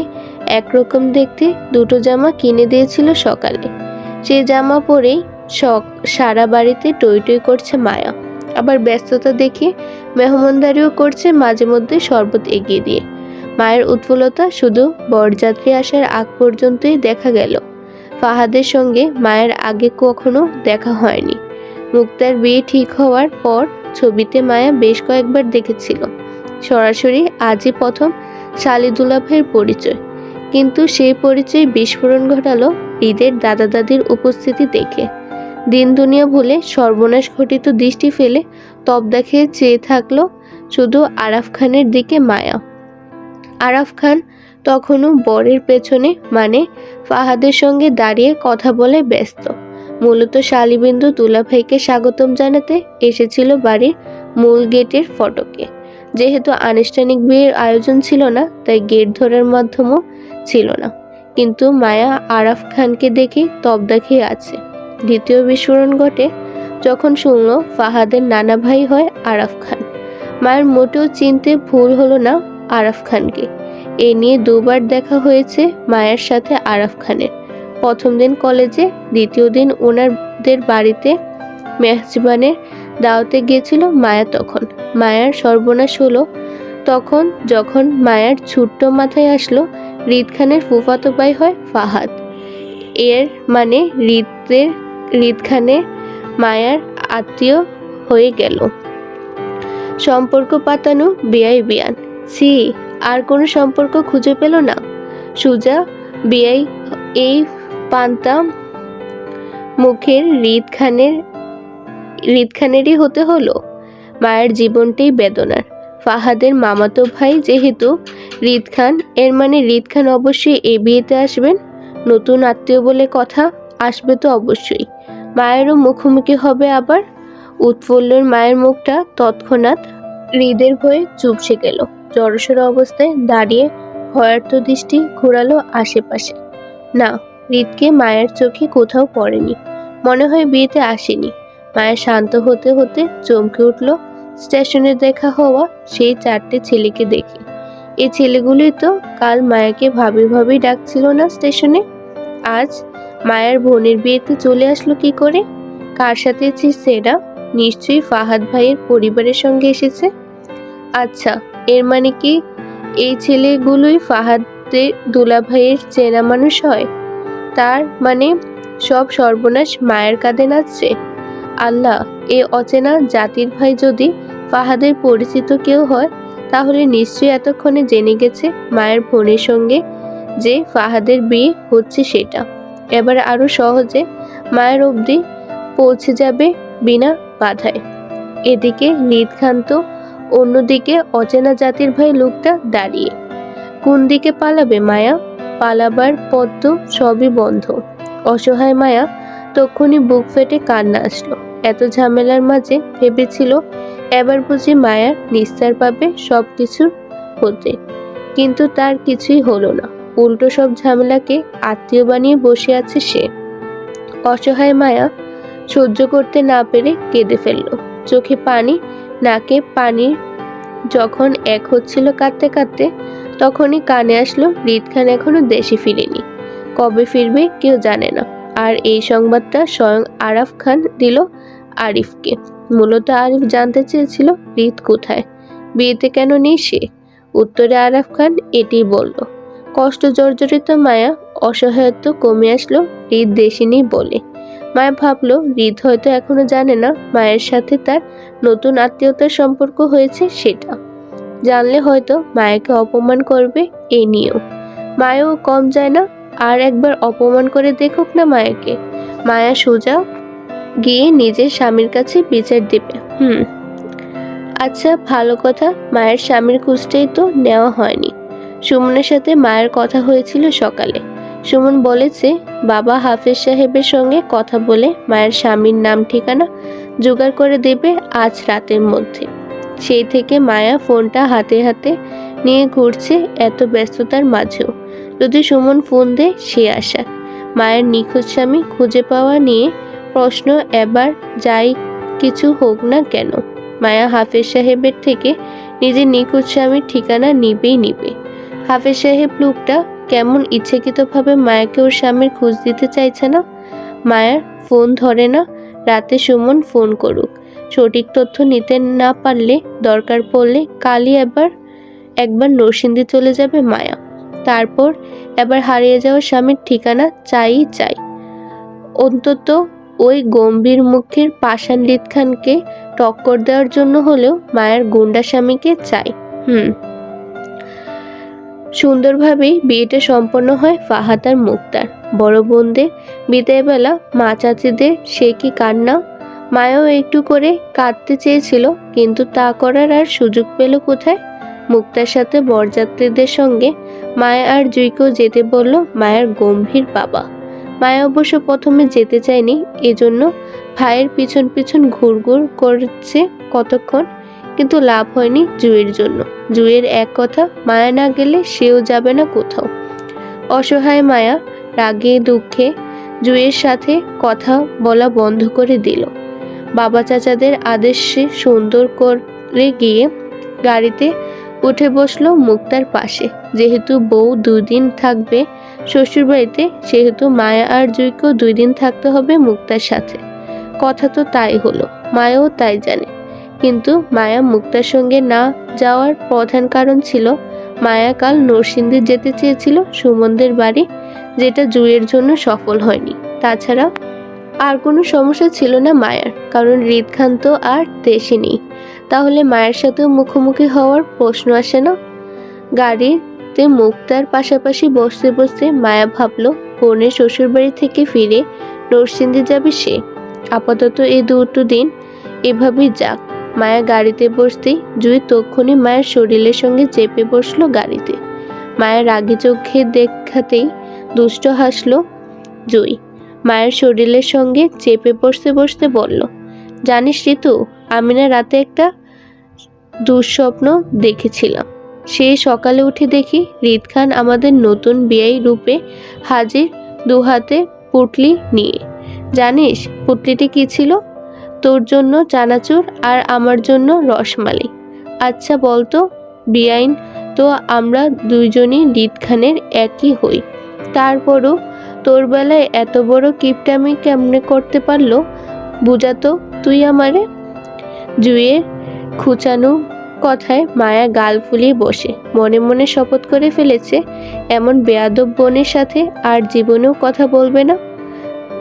একরকম দেখতে দুটো জামা কিনে দিয়েছিল সকালে। সেই জামা পরেই সারা বাড়িতে টই টই করছে মায়া। আবার ব্যস্ততা দেখে মেহমানদারিও করছে মাঝে মধ্যে শরবত এগিয়ে দিয়ে। মায়ের উৎফুল্লতা শুধু বরযাত্রী আসার আগ পর্যন্তই দেখা গেল। ফাহাদের সঙ্গে মায়ের আগে কখনো দেখা হয়নি। মুক্তার বিয়ে ঠিক হওয়ার পর ছবিতে মায়া বেশ কয়েকবার দেখেছিল। সরাসরি আজই প্রথম শালি দুলাভাইয়ের পরিচয়। কিন্তু সেই পরিচয় বিস্ফোরণ ঘটালো ঈদের দাদা দাদির উপস্থিতি দেখে। দিন দুনিয়া ভুলে সর্বনাশ ঘটিত দৃষ্টি ফেলে তবদা খেয়ে চেয়ে থাকলো শুধু আরাফ খানের দিকে মায়া। আরাফ খান তখনও বরের পেছনে মানে ফাহাদের সঙ্গে দাঁড়িয়ে কথা বলে ব্যস্ত। মূলত শালিবিন্দু দুলাভাইকে স্বাগতম জানাতে এসেছিল বাড়ির মূল গেটের ফটকে। যেহেতু আনুষ্ঠানিক বিয়ের আয়োজন ছিল না, তাই গেট ধরার মাধ্যমও ছিল না। কিন্তু মায়া আরাফ খানকে দেখে তবদা খেয়ে আছে। দ্বিতীয় বিস্ফোরণ ঘটে যখন শুনল ফাহাদের নানা ভাই হয় আরাফ খান। মায়ের মোটেও চিনতে ভুল হলো না আরাফ খানকে। এ নিয়ে 2 বার দেখা হয়েছে মায়ের সাথে আরাফ খানের। প্রথম দিন কলেজে, দ্বিতীয় দিন ওনাদের বাড়িতে মেহজবানের দাওয়াতে গিয়েছিল মায়া। তখন মায়ার সর্বনাশ হলো তখন যখন মায়ার ছোট্ট মাথায় আসলো রিদ খানের ফুফাতো ভাই হয় ফাহাদ। এর মানে রিদ খানের মায়ার আত্মীয় হয়ে গেল। সম্পর্ক পাতানো বিয়ান। সি আর কোনো সম্পর্ক খুঁজে পেল না। সুজা বিয়াই এই পান্তা মুখের রিদ খানেরই হতে হলো। মায়ের জীবনটাই বেদনার। ফাহাদের মামাতো ভাই যেহেতু রিদ খান, এর মানে রিদ খান অবশ্যই এই বিয়েতে আসবেন। নতুন আত্মীয় বলে কথা, আসবে তো অবশ্যই। মায়েরও মুখোমুখি হবে আবার। উৎফুল্লর মায়ের মুখটা তৎক্ষণাৎ হৃদের ভয়ে চুপসে গেল। জড়সড় অবস্থায় দাঁড়িয়ে ভয়ার্থ দৃষ্টি ঘোরালো আশেপাশে। না, হৃদকে মায়ের চোখে কোথাও পড়েনি। মনে হয় বিয়েতে আসেনি। মায়ের শান্ত হতে হতে চমকে উঠল স্টেশনে দেখা হওয়া সেই 4টে ছেলেকে দেখে। এই ছেলেগুলি তো কাল মায়াকে ভাবি ডাকছিল না স্টেশনে। আজ মায়ের বোনের বিয়েতে চলে আসলো কি করে? কার সাথে এসেছে এরা? নিশ্চয়ই ফাহাদ ভাইয়ের পরিবারের সঙ্গে এসেছে। আচ্ছা, এর মানে কি এই ছেলেগুলোই ফাহাদের দুলাভাইয়ের চেনা মানুষ হয়? তার মানে সব সর্বনাশ মায়ের কাঁধে নাচছে। আল্লাহ, এ অচেনা জাতির ভাই যদি ফাহাদের পরিচিত কেউ হয়, তাহলে নিশ্চয়ই এতক্ষণে জেনে গেছে মায়ের বোনের সঙ্গে যে ফাহাদের বিয়ে হচ্ছে সেটা। এবার আরো সহজে মায়ের অবধি পৌঁছে যাবে বিনা বাধায়। এদিকে রিদ খান তো অন্যদিকে অচেনা জাতির ভাই লোকটা দাঁড়িয়ে। কোন দিকে পালাবে মায়া? পালাবার পথ তো সবই বন্ধ। অসহায় মায়া তখনই বুক ফেটে কান্না আসলো। এত ঝামেলার মাঝে ভেবেছিল এবার বুঝি মায়ার নিস্তার পাবে সবকিছুর হতে, কিন্তু তার কিছুই হলো না। উল্টো সব ঝামেলাকে আত্মীয় বানিয়ে বসে আছে সে। অসহায় মায়া সহ্য করতে না পেরে কেঁদে ফেলল। চোখে পানি, নাকে পানি যখন এক হচ্ছিল কাঁদতে কাঁদতে, তখনই কানে আসলো রিদ খান এখনো দেশে ফিরেনি। কবে ফিরবে কেউ জানে না। আর এই সংবাদটা স্বয়ং আরাফ খান দিল আরিফকে। মূলত আরিফ জানতে চেয়েছিল রিদ কোথায়, বিয়েতে কেন নেই সে। উত্তরে আরাফ খান এটাই বলল। কষ্ট জর্জরিত মায়া অসহায়ত্ব কমে আসলো রিদ দেশে নেই বলে। মায়া ভাবলো রিদ হয়তো এখনো জানে না মায়ের সাথে তার নতুন আত্মীয়তার সম্পর্ক হয়েছে সেটা। জানলে হয়তো মায়াকে অপমান করবে এই নিয়েও। মায়াও কম যায় না, আর একবার অপমান করে দেখুক না মায়াকে। মায়া সোজা গিয়ে নিজের স্বামীর কাছে বিচার দেবে। আচ্ছা, ভালো কথা, মায়ের স্বামীর খোঁজটাই তো নেওয়া হয়নি। সুমনের সাথে মায়ের কথা হয়েছিল সকালে। সুমন বলেছে বাবা হাফেজ সাহেবের সঙ্গে কথা বলে মায়ের স্বামীর নাম ঠিকানা জোগাড় করে দেবে আজ রাতের মধ্যে। সেই থেকে মায়া ফোনটা হাতে হাতে নিয়ে ঘুরছে এত ব্যস্ততার মাঝেও। যদি সুমন ফোন দেয় সে আশা। মায়ের নিখোঁজ স্বামী খুঁজে পাওয়া নিয়ে প্রশ্ন এবার যাই কিছু হোক না কেন, মায়া হাফেজ সাহেবের থেকে নিজের নিখোঁজ স্বামীর ঠিকানা নিবেই নিবে। হাফেজ সাহেব লোকটা কেমন ইচ্ছাকৃতভাবে মায়াকে ওর স্বামীর খোঁজ দিতে চাইছে না। মায়ার ফোন ধরে না। রাতে সুমন ফোন করুক, সঠিক তথ্য নিতে না পারলে দরকার পড়লে কালই একবার নরসিংদী চলে যাবে মায়া। তারপর এবার হারিয়ে যাওয়া স্বামীর ঠিকানা চাই। অন্তত ওই গম্ভীর মুখের পাষাণ রিদ খানকে টক্কর দেওয়ার জন্য হলেও মায়ের গুন্ডা স্বামীকে চাই। সুন্দরভাবেই বিয়েটা সম্পন্ন হয় ফাহাদ আর মুক্তার। বড় বোনদের বিদায়বেলা মা চাচিদের সে কি কান্না। মায়াও একটু করে কাঁদতে চেয়েছিল, কিন্তু তা করার আর সুযোগ পেল কোথায়। মুক্তার সাথে বরযাত্রীদের সঙ্গে মায়া আর জুইকেও যেতে বলল মায়ের গম্ভীর বাবা। মায়া অবশ্য প্রথমে যেতে চায়নি, এজন্য ভাইয়ের পিছন পিছন ঘুরঘুর করছে কতক্ষণ, কিন্তু লাভ হয়নি জুইয়ের জন্য। জুইয়ের এক কথা, মায়া না গেলে সেও যাবে না কোথাও। অসহায় মায়া রাগে দুঃখে জুইয়ের সাথে কথা বলা বন্ধ করে দিল। বাবা চাচাদের আদেশে সুন্দর করে গিয়ে গাড়িতে উঠে বসলো মুক্তার পাশে। যেহেতু বউ 2 দিন থাকবে শ্বশুরবাড়িতে, সেহেতু মায়া আর জুইকেও 2 দিন থাকতে হবে মুক্তার সাথে। কথা তো তাই হলো, মায়াও তাই জানে। কিন্তু মায়া মুক্তার সঙ্গে না যাওয়ার প্রধান কারণ ছিল মায়া কাল নরসিংদী যেতে চেয়েছিল সুমনদের বাড়ি, যেটা জুইয়ের জন্য সফল হয়নি। তাছাড়া আর কোনো সমস্যা ছিল না মায়ার, কারণ রিদ খান তো আর দেশে নেই। তাহলে মায়ের সাথেও মুখোমুখি হওয়ার প্রশ্ন আসে না। গাড়িতে মুক্তার পাশাপাশি বসতে বসতে মায়া ভাবল বোনের শ্বশুরবাড়ি থেকে ফিরে নরসিংদী যাবে সে। আপাতত এই 2 দিন এভাবেই যাক। মায়া গাড়িতে বসতেই জুই তক্ষুনি মায়ের শরীরের সঙ্গে চেপে বসলো গাড়িতে। মায়ের রাগি চোখে দেখাতেই দুষ্ট হাসলো জুই। মায়ের শরীরের সঙ্গে চেপে বসতে বসতে বলল, জানিস ঋতু, আমি না রাতে একটা দুঃস্বপ্ন দেখেছিলাম। সেই সকালে উঠে দেখি রিদ খান আমাদের নতুন বিয়াই রূপে হাজির, 2 হাতে পুটলি নিয়ে। জানিস পুটলিটি কি ছিল? তোর জন্য চানাচুর আর আমার জন্য রসমালাই। আচ্ছা বলতো বিয়াইন তো আমরা 2 জনই রিদ খানের একই হই, তারপরও তোর বেলায় এত বড় কিপটামি কেমনে করতে পারলো বুঝাতো তুই আমারে। জুইয়ের খুঁচানো কথায় মায়া গাল ফুলিয়ে বসে মনে মনে শপথ করে ফেলেছে এমন বেয়াদব বোনের সাথে আর জীবনেও কথা বলবে না।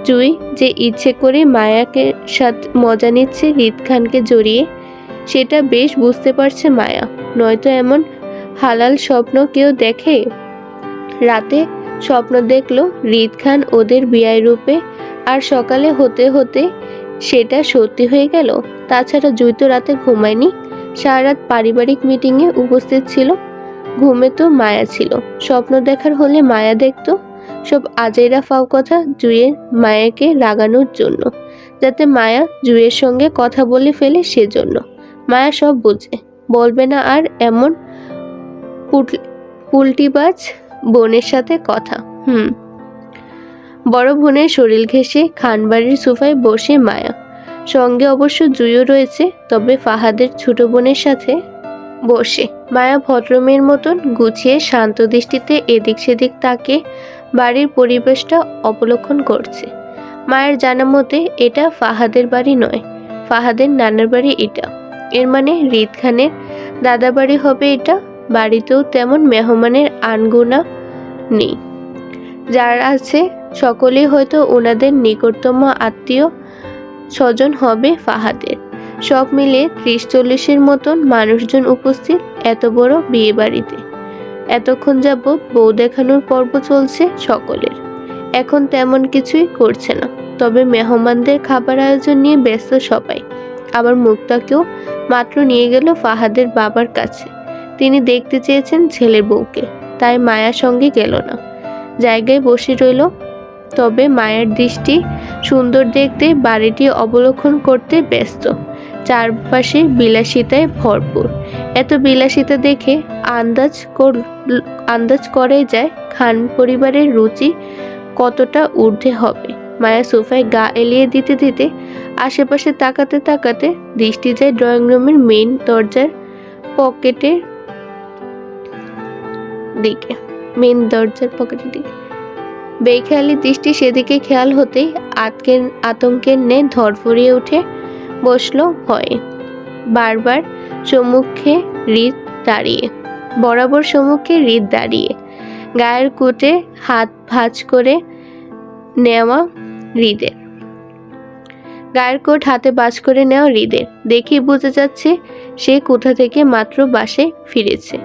জুই যে ইচ্ছে করে মায়াকে সাথে মজা নিচ্ছে রিদ খানকে জড়িয়ে, সেটা বেশ বুঝতে পারছে মায়া। নয়তো এমন হালাল স্বপ্ন কেউ দেখে? রাতে স্বপ্ন দেখলো রিদ খান ওদের বিয়াই রূপে, আর সকালে হতে হতে সেটা সত্যি হয়ে গেল। তাছাড়া জুই তো রাতে ঘুমায়নি, সারা রাত পারিবারিক মিটিংয়ে উপস্থিত ছিল। ঘুমে তো মায়া ছিল, স্বপ্ন দেখার হলে মায়া দেখতো। সব আজেরা ফাও কথা জুইয়ের মায়াকে রাগানোর জন্য, যাতে মায়া জুইয়ের সঙ্গে কথা বলে ফেলে সেজন্য। মায়া সব বুঝে, বলবে না আর এমন পুলটিবাজ বোনের সাথে কথা। বড় বোনের শরীর ঘেঁষে খানবাড়ির সোফায় বসে মায়া। সঙ্গে অবশ্য জুইও রয়েছে, তবে ফাহাদের ছোট বোনের সাথে বসে। মায়া ভদ্রমেয়ের মতন গুছিয়ে শান্ত দৃষ্টিতে এদিক সেদিক তাকে বাড়ির পরিবেশটা অবলোকন করছে। মায়ের জানা মতে এটা ফাহাদের বাড়ি নয়, ফাহাদের নানার বাড়ি এটা। এর মানে রিদ খানের দাদা বাড়ি হবে এটা। বাড়িতেও তেমন মেহমানের আনগোনা নেই। যারা আছে সকলেই হয়তো ওনাদের নিকটতম আত্মীয় স্বজন হবে ফাহাদের। সব মিলে 30-40-এর মতন মানুষজন উপস্থিত এত বড় বিয়ে বাড়িতে। এতক্ষণ যাবৎ বউ দেখানোর পর্ব চলছে সকলের। এখন তেমন কিছুই করছে না, তবে মেহমানদের খাবার আয়োজন নিয়ে ব্যস্ত সবাই। আবার মুক্তাকেও মাত্র নিয়ে গেল ফাহাদের বাবার কাছে। তিনি দেখতে চেয়েছেন ছেলের বউকে, তাই মায়ার সঙ্গে গেল না, জায়গায় বসে রইল। তবে মায়ের দৃষ্টি সুন্দর দেখতে বাড়িটি অবলোকন করতে ব্যস্ত। চারপাশে বিলাসিতায় ভরপুর। এত বিলাসিতা দেখে আন্দাজ করাই যায় খান পরিবারের রুচি কতটা ঊর্ধ্বে হবে। মায়া সোফায় গা এলিয়ে দিতে দিতে আশেপাশে তাকাতে তাকাতে দৃষ্টি যায় ড্রয়িং রুমের মেইন দরজার পকেটের দিকে। বেখেয়ালি দৃষ্টি সেদিকে খেয়াল হতেই আতঙ্কের ন্যায় ধরফরিয়ে উঠে বসলো ভয়ে। বারবার সম্মুখে রিদ দাঁড়িয়ে, বরাবর সম্মুখে রিদ দাঁড়িয়ে, গায়ের কোটে হাত ভাঁজ করে নেওয়া রিদের। গায়ের কোট হাতে বাজ করে নেওয়া রিদের দেখেই বোঝা যাচ্ছে সে কোথা থেকে মাত্র বাসায় ফিরেছে।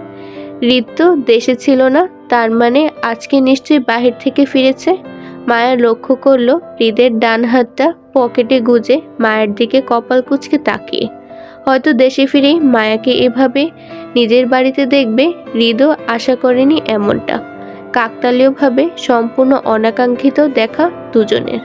রিদ তো দেশে ছিল না, তার মানে আজকে নিশ্চয়ই বাহির থেকে ফিরেছে। মায়া লক্ষ্য করলো রিদের ডান হাতটা পকেটে গুজে মায়ের দিকে কপাল কুঁচকে তাকিয়ে। হয়তো দেশে ফিরেই মায়াকে এভাবে নিজের বাড়িতে দেখবে রিদও আশা করেনি এমনটা। কাকতালীয়ভাবে সম্পূর্ণ অনাকাঙ্ক্ষিত দেখা দুজনের।